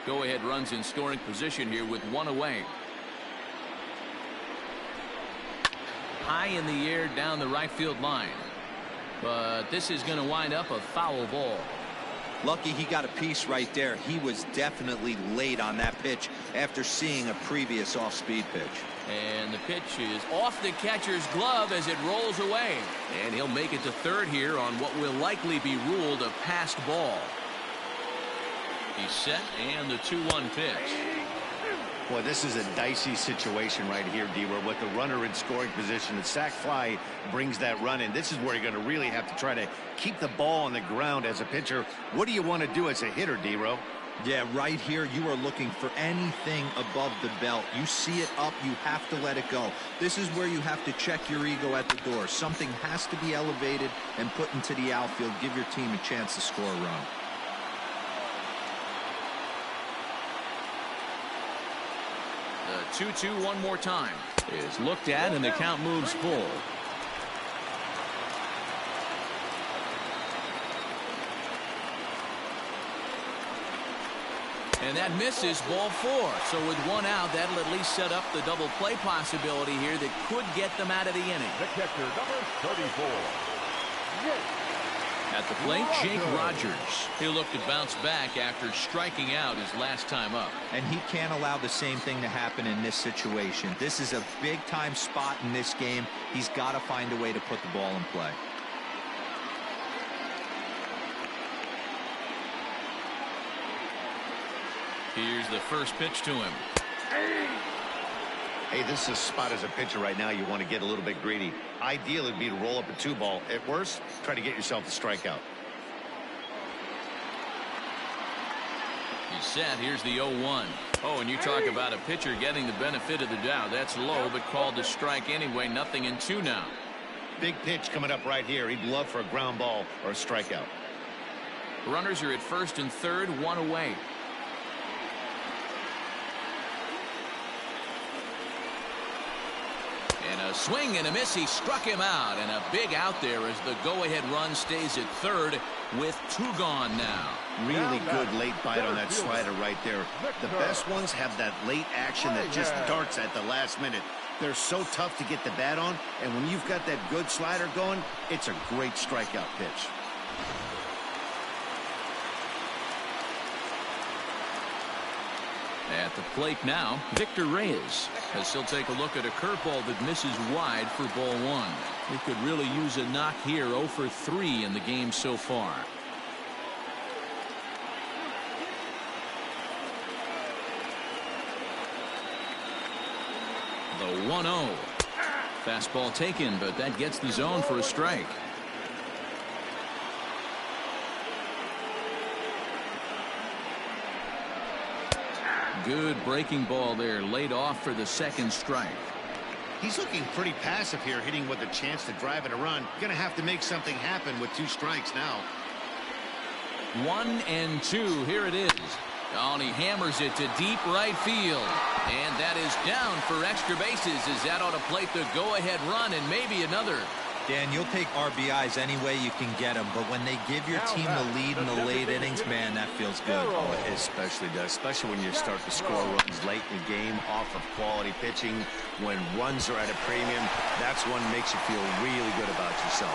Go-ahead runs in scoring position here with 1 away. High in the air down the right field line. But this is going to wind up a foul ball. Lucky he got a piece right there. He was definitely late on that pitch after seeing a previous off-speed pitch. And the pitch is off the catcher's glove as it rolls away. And he'll make it to third here on what will likely be ruled a passed ball. He's set, and the 2-1 pitch. Boy, this is a dicey situation right here, D, where with the runner in scoring position, the sac fly brings that run in. This is where you're going to really have to try to keep the ball on the ground as a pitcher. What do you want to do as a hitter, D-Ro? Yeah, right here, you are looking for anything above the belt. You see it up, you have to let it go. This is where you have to check your ego at the door. Something has to be elevated and put into the outfield. Give your team a chance to score a run. The 2-2 one more time is looked at, and the count moves full. And that misses, ball 4. So with 1 out, that'll at least set up the double play possibility here that could get them out of the inning. The catcher, number 34. At the plate, Jake Rogers. He'll look to bounce back after striking out his last time up. And he can't allow the same thing to happen in this situation. This is a big-time spot in this game. He's got to find a way to put the ball in play. Here's the first pitch to him. Hey, this is a spot as a pitcher right now you want to get a little bit greedy. Ideal would be to roll up a 2-ball. At worst, try to get yourself a strikeout. He's set. Here's the 0-1. Oh, and you talk about a pitcher getting the benefit of the doubt. That's low, but called to strike anyway. Nothing in 2 now. Big pitch coming up right here. He'd love for a ground ball or a strikeout. Runners are at first and third, 1 away. And a swing and a miss. He struck him out, and a big out there as the go-ahead run stays at third with 2 gone now. Really good late bite on that slider right there. The best ones have that late action that just darts at the last minute. They're so tough to get the bat on, and when you've got that good slider going, it's a great strikeout pitch. At the plate now, Victor Reyes, as he'll take a look at a curveball that misses wide for ball 1. He could really use a knock here. 0 for 3 in the game so far. The 1-0. Fastball taken, but that gets the zone for a strike. Good breaking ball there, laid off for the second strike. He's looking pretty passive here, hitting with a chance to drive in a run. Gonna have to make something happen with 2 strikes now. 1-2. Here it is. Oh, and he hammers it to deep right field. And that is down for extra bases as that ought to plate the go-ahead run and maybe another. Dan, you'll take RBIs any way you can get them, but when they give your team the lead in the late innings, man, that feels good. Oh, it especially does, especially when you start to score runs late in the game off of quality pitching. When runs are at a premium, that's when it makes you feel really good about yourself.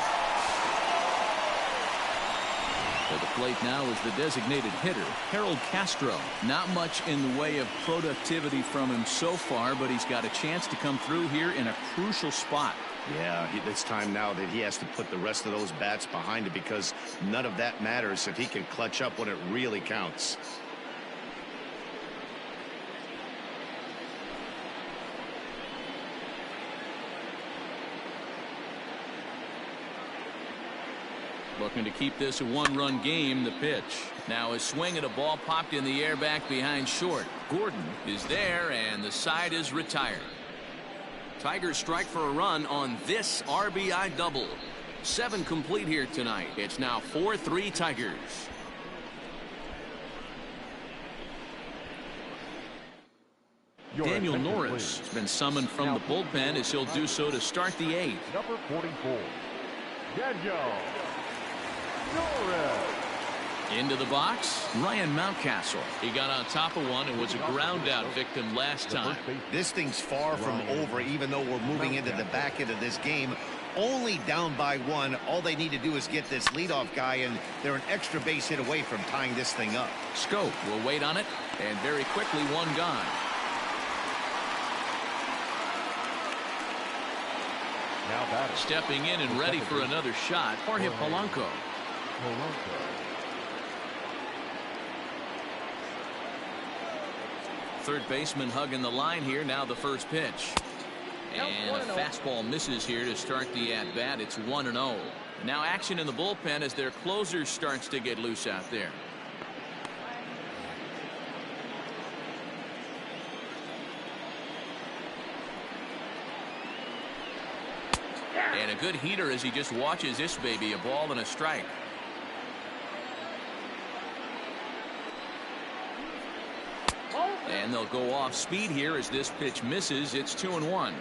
To the plate now is the designated hitter, Harold Castro. Not much in the way of productivity from him so far, but he's got a chance to come through here in a crucial spot. Yeah, it's time now that he has to put the rest of those bats behind it, because none of that matters if he can clutch up when it really counts. Looking to keep this a one-run game. The pitch. Now a swing at a ball popped in the air back behind short. Gordon is there, and the side is retired. Tigers strike for a run on this RBI double. 7 complete here tonight. It's now 4-3 Tigers. Daniel Norris has been summoned from the bullpen, as he'll do so to start the 8th. Number 44, Daniel Norris. Into the box, Ryan Mountcastle. He got on top of one and was a ground out victim last time. This thing's far from over, even though we're moving into the back end of this game. Only down by 1. All they need to do is get this leadoff guy, and they're an extra base hit away from tying this thing up. Scope will wait on it, and very quickly one gone. Stepping in and ready for another shot, Jorge Polanco. Third baseman hugging the line here. Now the first pitch. And a fastball misses here to start the at-bat. It's 1-0. Now action in the bullpen as their closer starts to get loose out there. And a good heater as he just watches this baby. A ball and a strike. And they'll go off speed here as this pitch misses. It's 2-1.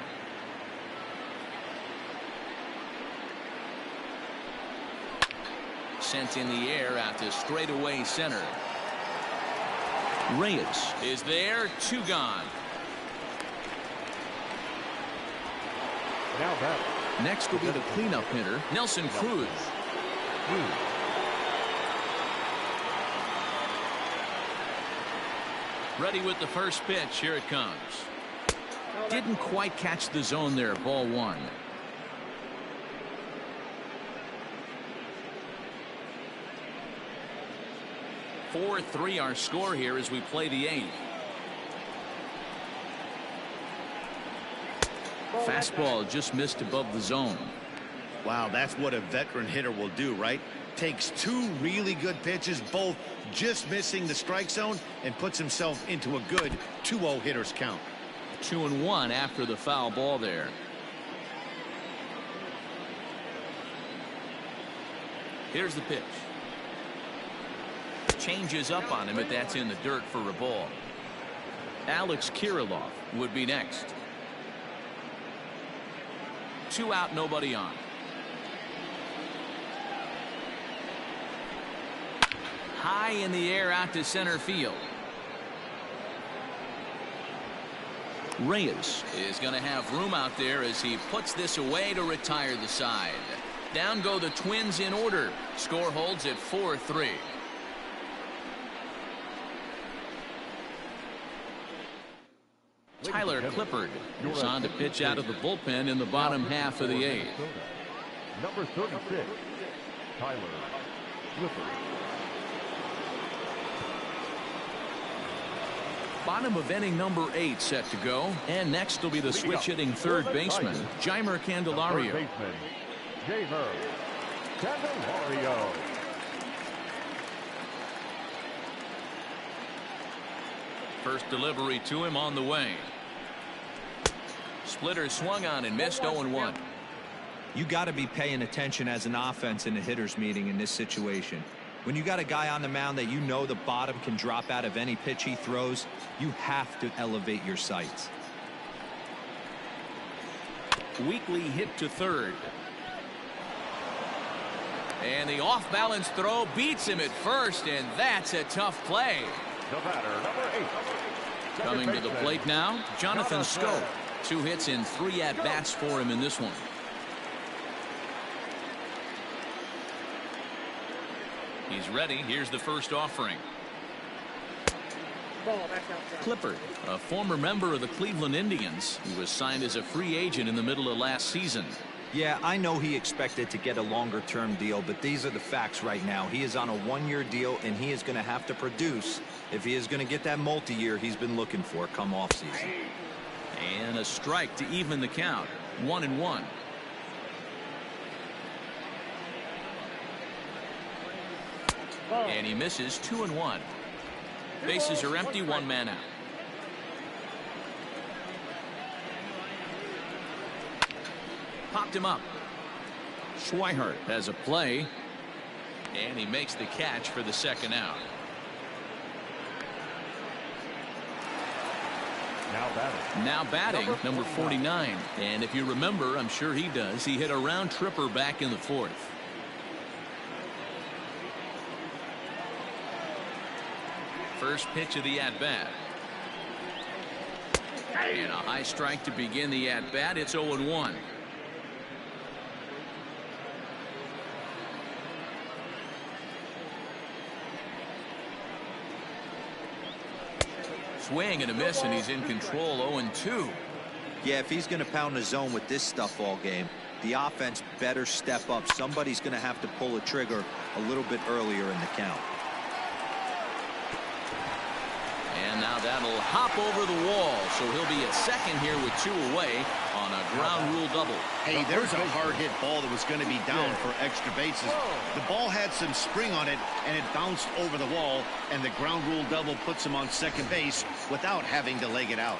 Sent in the air out to straightaway center. Reyes is there. 2 gone. Next will be the cleanup hitter, Nelson Cruz. Ready with the first pitch. Here it comes. Didn't quite catch the zone there. Ball 1. (4-3) our score here as we play the 8th. Fastball just missed above the zone. Wow, that's what a veteran hitter will do, right? Takes 2 really good pitches, both just missing the strike zone, and puts himself into a good 2-0 hitter's count. 2-1 after the foul ball there. Here's the pitch. Changes up on him, but that's in the dirt for a ball. Alex Kirilloff would be next. 2 out, nobody on. High in the air out to center field. Reyes is going to have room out there as he puts this away to retire the side. Down go the Twins in order. Score holds at 4-3. Tyler Clippard is on to pitch out of the bullpen in the bottom half of the 8th. Number 36, Tyler Clippard. Bottom of inning number 8 set to go. And next will be the switch hitting third baseman, Jeimer Candelario. Third baseman, Jeimer Candelario. First delivery to him on the way. Splitter swung on and missed. 0-1. You got to be paying attention as an offense in a hitter's meeting in this situation. When you got a guy on the mound that you know the bottom can drop out of any pitch he throws, you have to elevate your sights. Weekly hit to third. And the off-balance throw beats him at first, and that's a tough play. The batter, number 8. Coming to the plate now, Jonathan Scope. 2 hits and 3 at-bats for him in this one. He's ready. Here's the first offering. Clippard, a former member of the Cleveland Indians, who was signed as a free agent in the middle of last season. Yeah, I know he expected to get a longer-term deal, but these are the facts right now. He is on a 1-year deal, and he is going to have to produce if he is going to get that multi-year he's been looking for come off-season. And a strike to even the count. 1-1. And he misses. 2-1. Bases are empty. 1 man out. Popped him up. Schweihart has a play, and he makes the catch for the second out. Now batting, number 49. And if you remember, I'm sure he does, he hit a round tripper back in the 4th. First pitch of the at-bat. And a high strike to begin the at-bat. It's 0-1. Swing and a miss, and he's in control. 0-2. Yeah, if he's going to pound the zone with this stuff all game, the offense better step up. Somebody's going to have to pull a trigger a little bit earlier in the count. And now that'll hop over the wall, so he'll be at second here with 2 away on a ground rule double. Hey, there's a hard hit ball that was going to be down for extra bases. The ball had some spring on it, and it bounced over the wall, and the ground rule double puts him on second base without having to leg it out.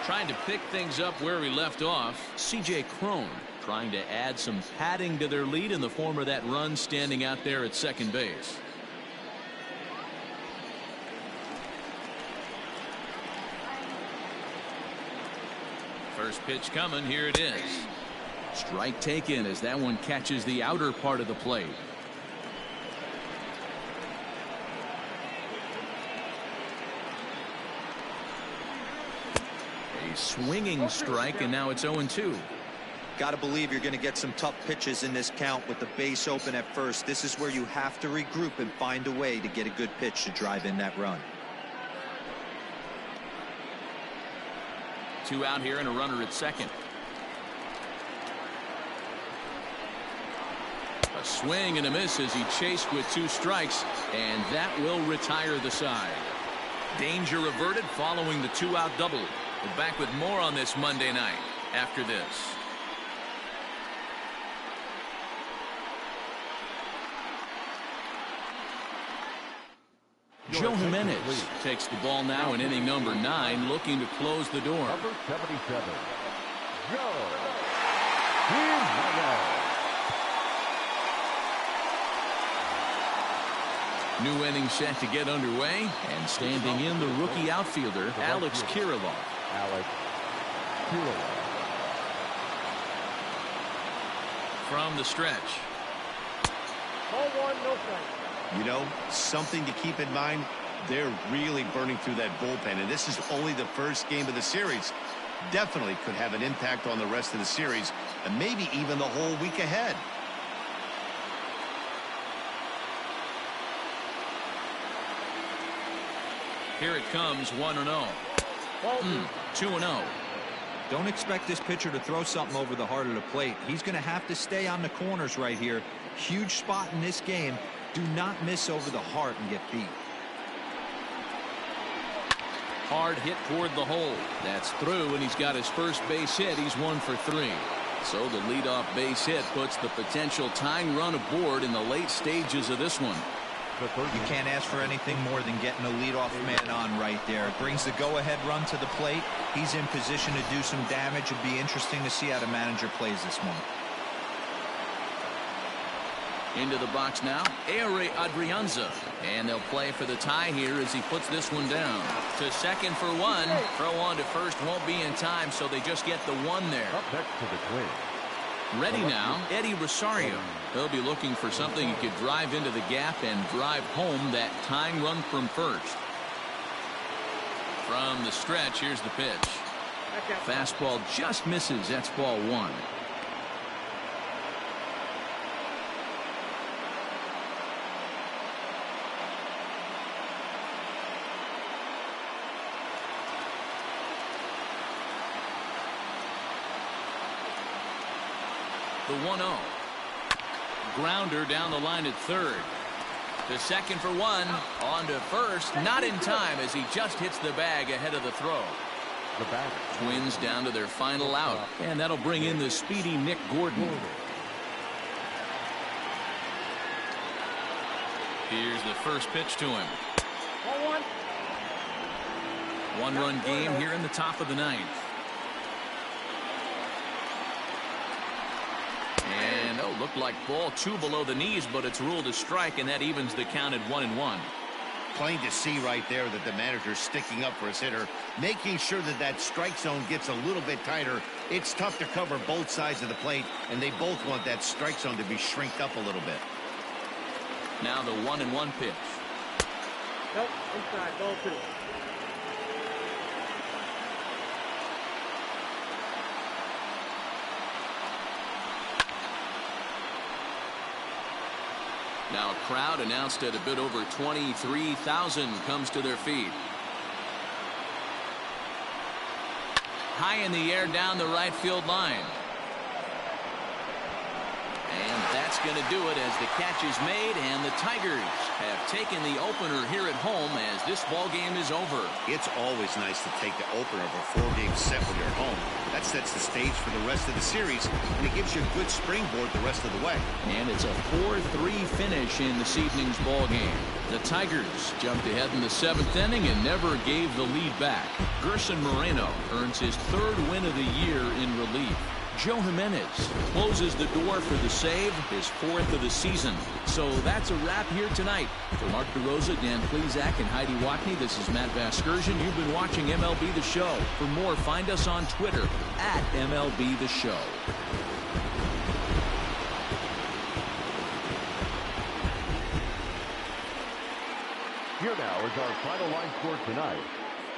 Trying to pick things up where we left off, C.J. Cron trying to add some padding to their lead in the form of that run standing out there at second base. First pitch coming. Here it is. Strike taken as that one catches the outer part of the plate. A swinging strike, and now it's 0-2. Got to believe you're going to get some tough pitches in this count with the base open at first. This is where you have to regroup and find a way to get a good pitch to drive in that run. 2 out here and a runner at second. A swing and a miss as he chased with 2 strikes, and that will retire the side. Danger averted following the 2-out double. We're back with more on this Monday night after this. Joe Jimenez takes the ball now in inning number 9, looking to close the door. Number 77, Joe Jimenez. New inning set to get underway, and standing in the rookie outfielder, Alex Kirilloff. From the stretch. Ball 1, no strike. You know, something to keep in mind, they're really burning through that bullpen, and this is only the first game of the series. Definitely could have an impact on the rest of the series, and maybe even the whole week ahead. Here it comes, 1-0. 2-0. Don't expect this pitcher to throw something over the heart of the plate. He's going to have to stay on the corners right here. Huge spot in this game. Do not miss over the heart and get beat. Hard hit toward the hole. That's through, and he's got his first base hit. He's 1 for 3. So the leadoff base hit puts the potential tying run aboard in the late stages of this one. You can't ask for anything more than getting a leadoff man on right there. It brings the go-ahead run to the plate. He's in position to do some damage. It'd be interesting to see how the manager plays this one. Into the box now, Ehire Adrianza, and they'll play for the tie here as he puts this one down. To second for 1. Throw on to first won't be in time, so they just get the 1 there. Up next to the Twins, Ready now, Eddie Rosario. He'll be looking for something he could drive into the gap and drive home that tying run from first. From the stretch, here's the pitch. Fastball just misses. That's ball one. The 1-0. Grounder down the line at third. To second for one. On to first. Not in time as he just hits the bag ahead of the throw. The batter. Twins down to their final out. And that'll bring in the speedy Nick Gordon. Here's the first pitch to him. 1-1. One-run game here in the top of the ninth. And looked like ball two below the knees, but it's ruled a strike, and that evens the count at 1-1. Plain to see right there that the manager's sticking up for his hitter, making sure that that strike zone gets a little bit tighter. It's tough to cover both sides of the plate, and they both want that strike zone to be shrinked up a little bit. Now the 1-1 pitch. Nope, inside, ball two. Now a crowd announced at a bit over 23,000 comes to their feet. High in the air down the right field line. And that's going to do it as the catch is made, and the Tigers have taken the opener here at home as this ball game is over. It's always nice to take the opener of a 4-game set when you're at home. That sets the stage for the rest of the series, and it gives you a good springboard the rest of the way. And it's a 4-3 finish in this evening's ball game. The Tigers jumped ahead in the 7th inning and never gave the lead back. Gerson Moreno earns his 3rd win of the year in relief. Joe Jimenez closes the door for the save, his 4th of the season. So that's a wrap here tonight. For Mark DeRosa, Dan Plezak, and Heidi Watney, this is Matt Vasgersian. You've been watching MLB The Show. For more, find us on Twitter at MLB The Show. Here now is our final line score tonight.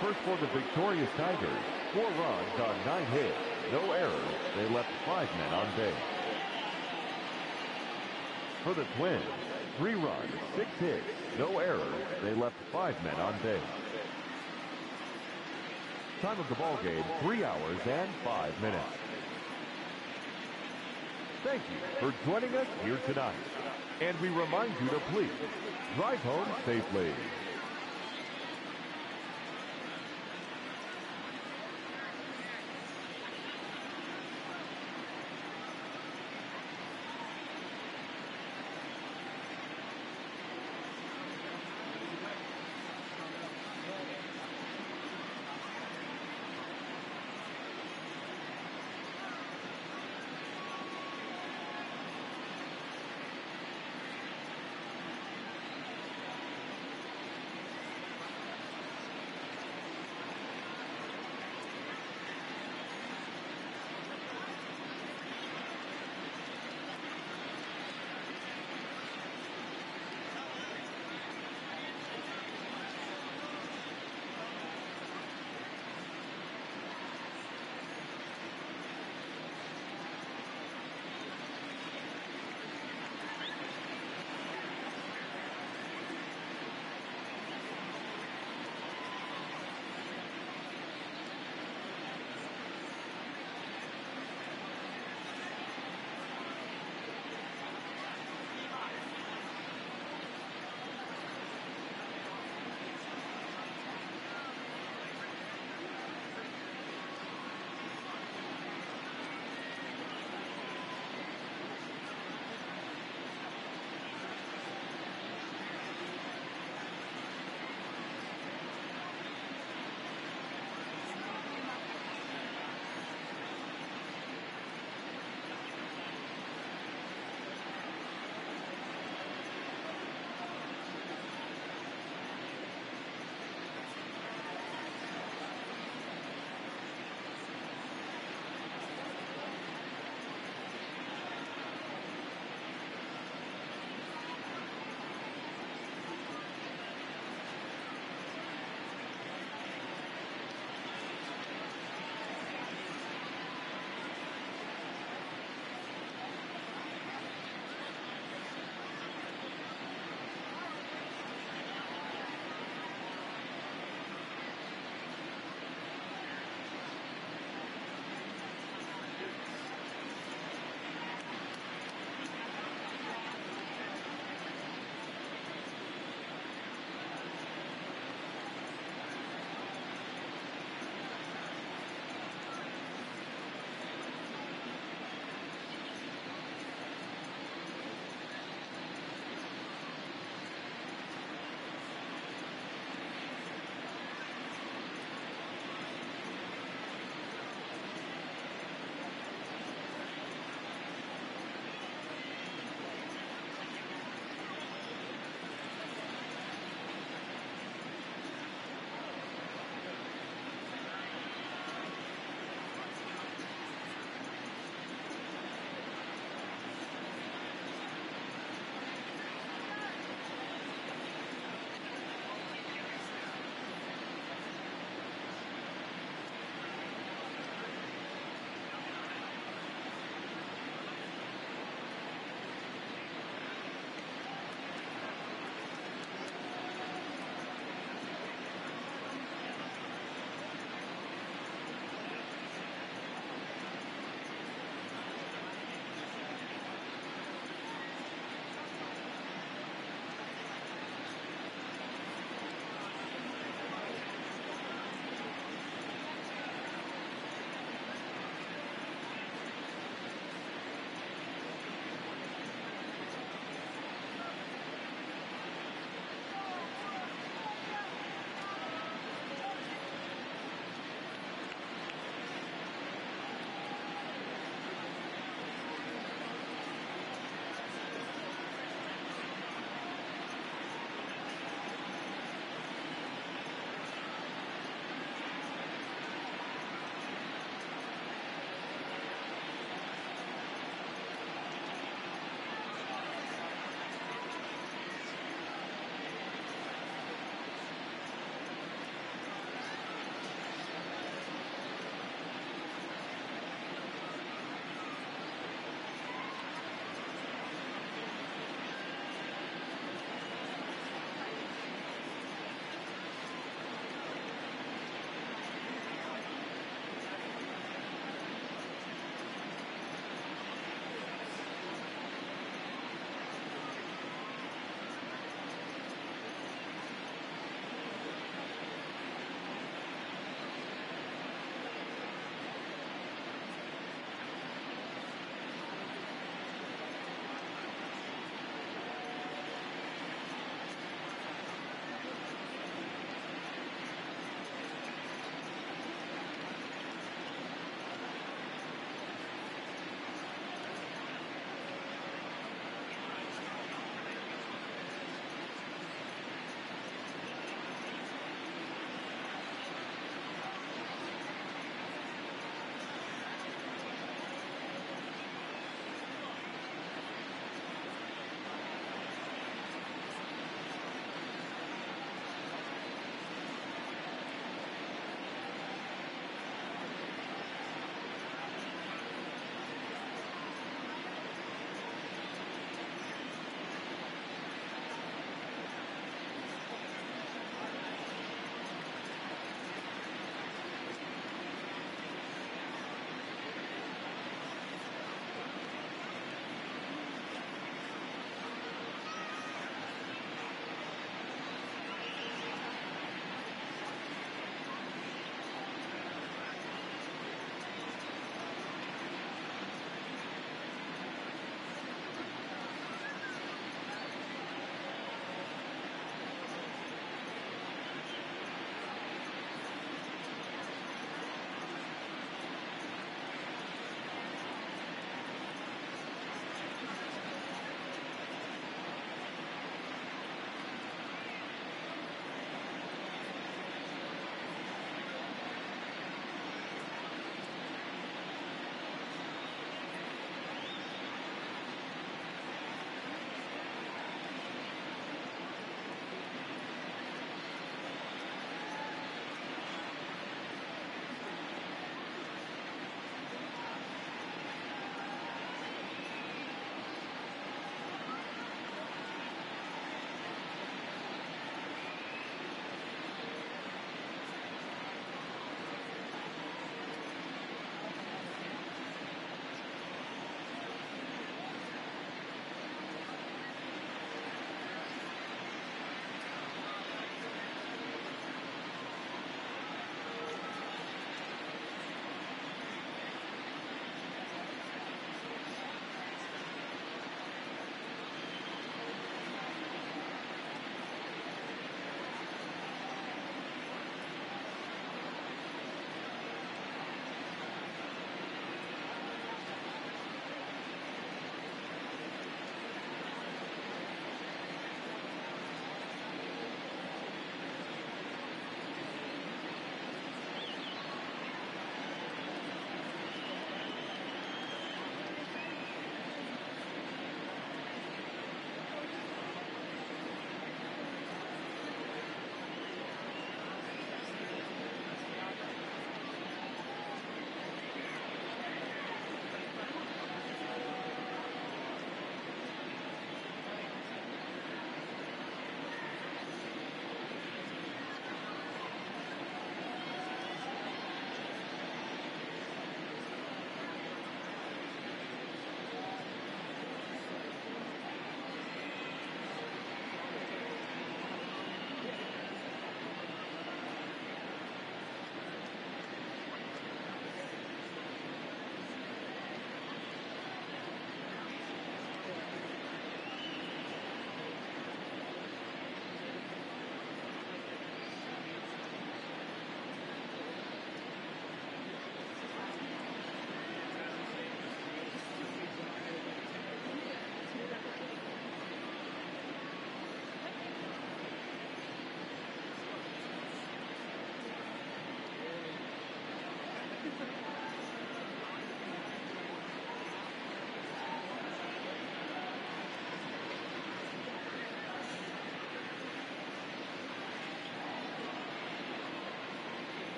First for the victorious Tigers, 4 runs on 9 hits. No errors. They left 5 men on base. For the Twins, 3 runs, 6 hits. No errors. They left 5 men on base. Time of the ball game, 3 hours and 5 minutes. Thank you for joining us here tonight. And we remind you to please drive home safely.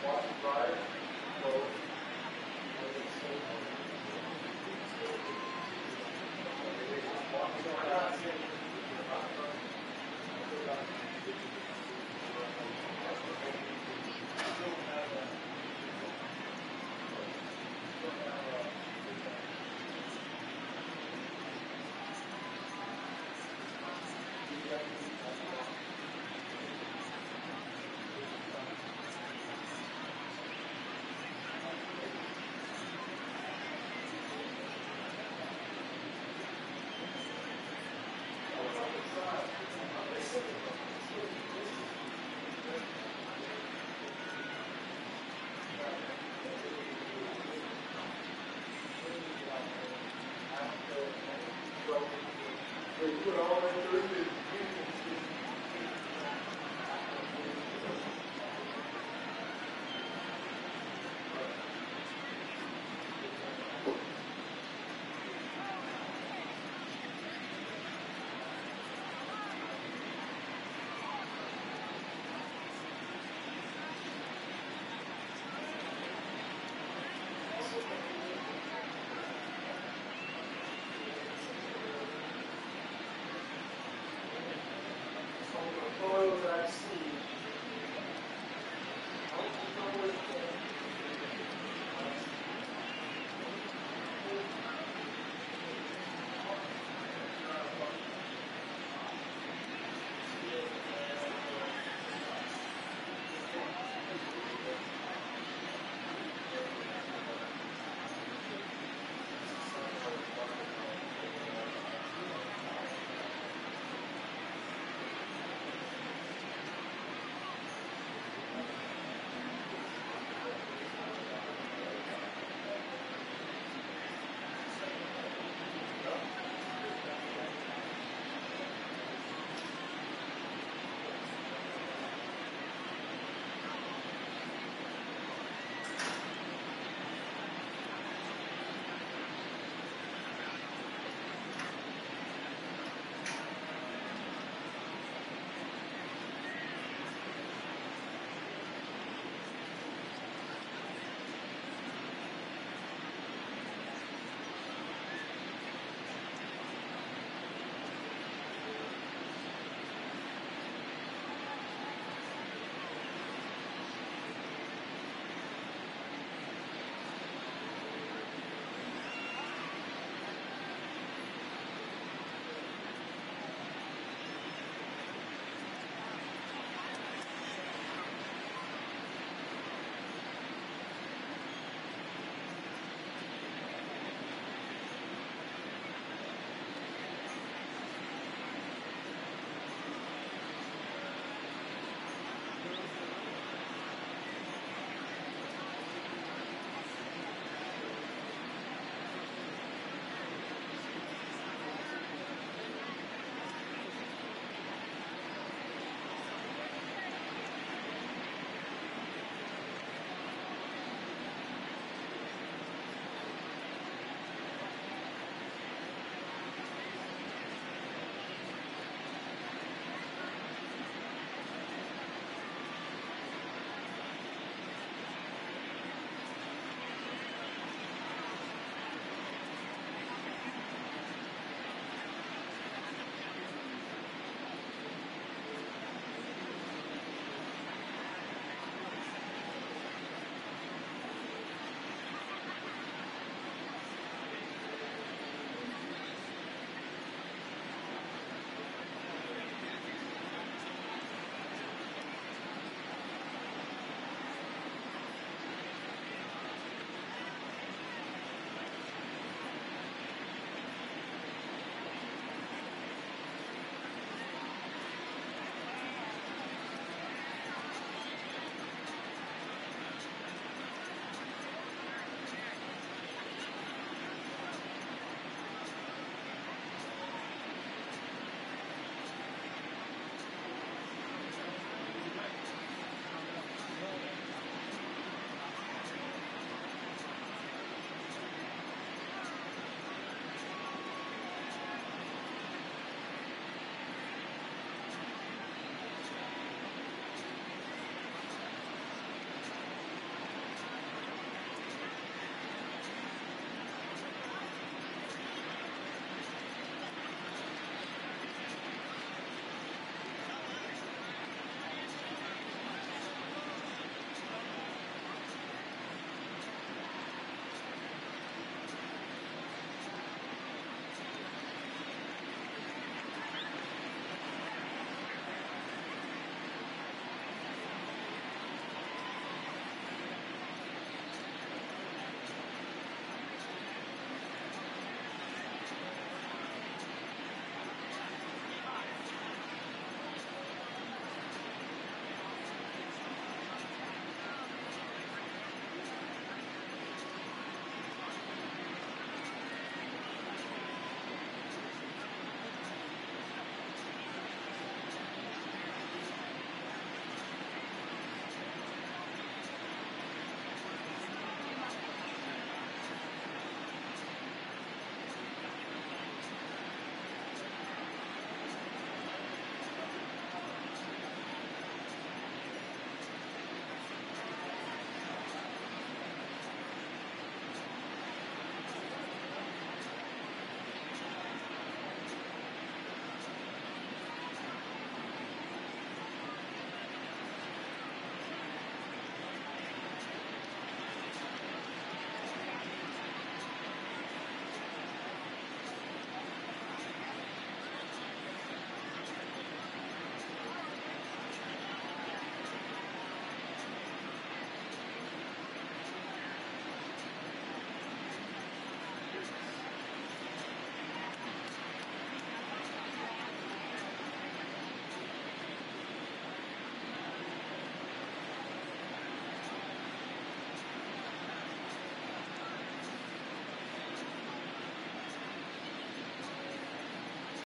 Watch the drive, go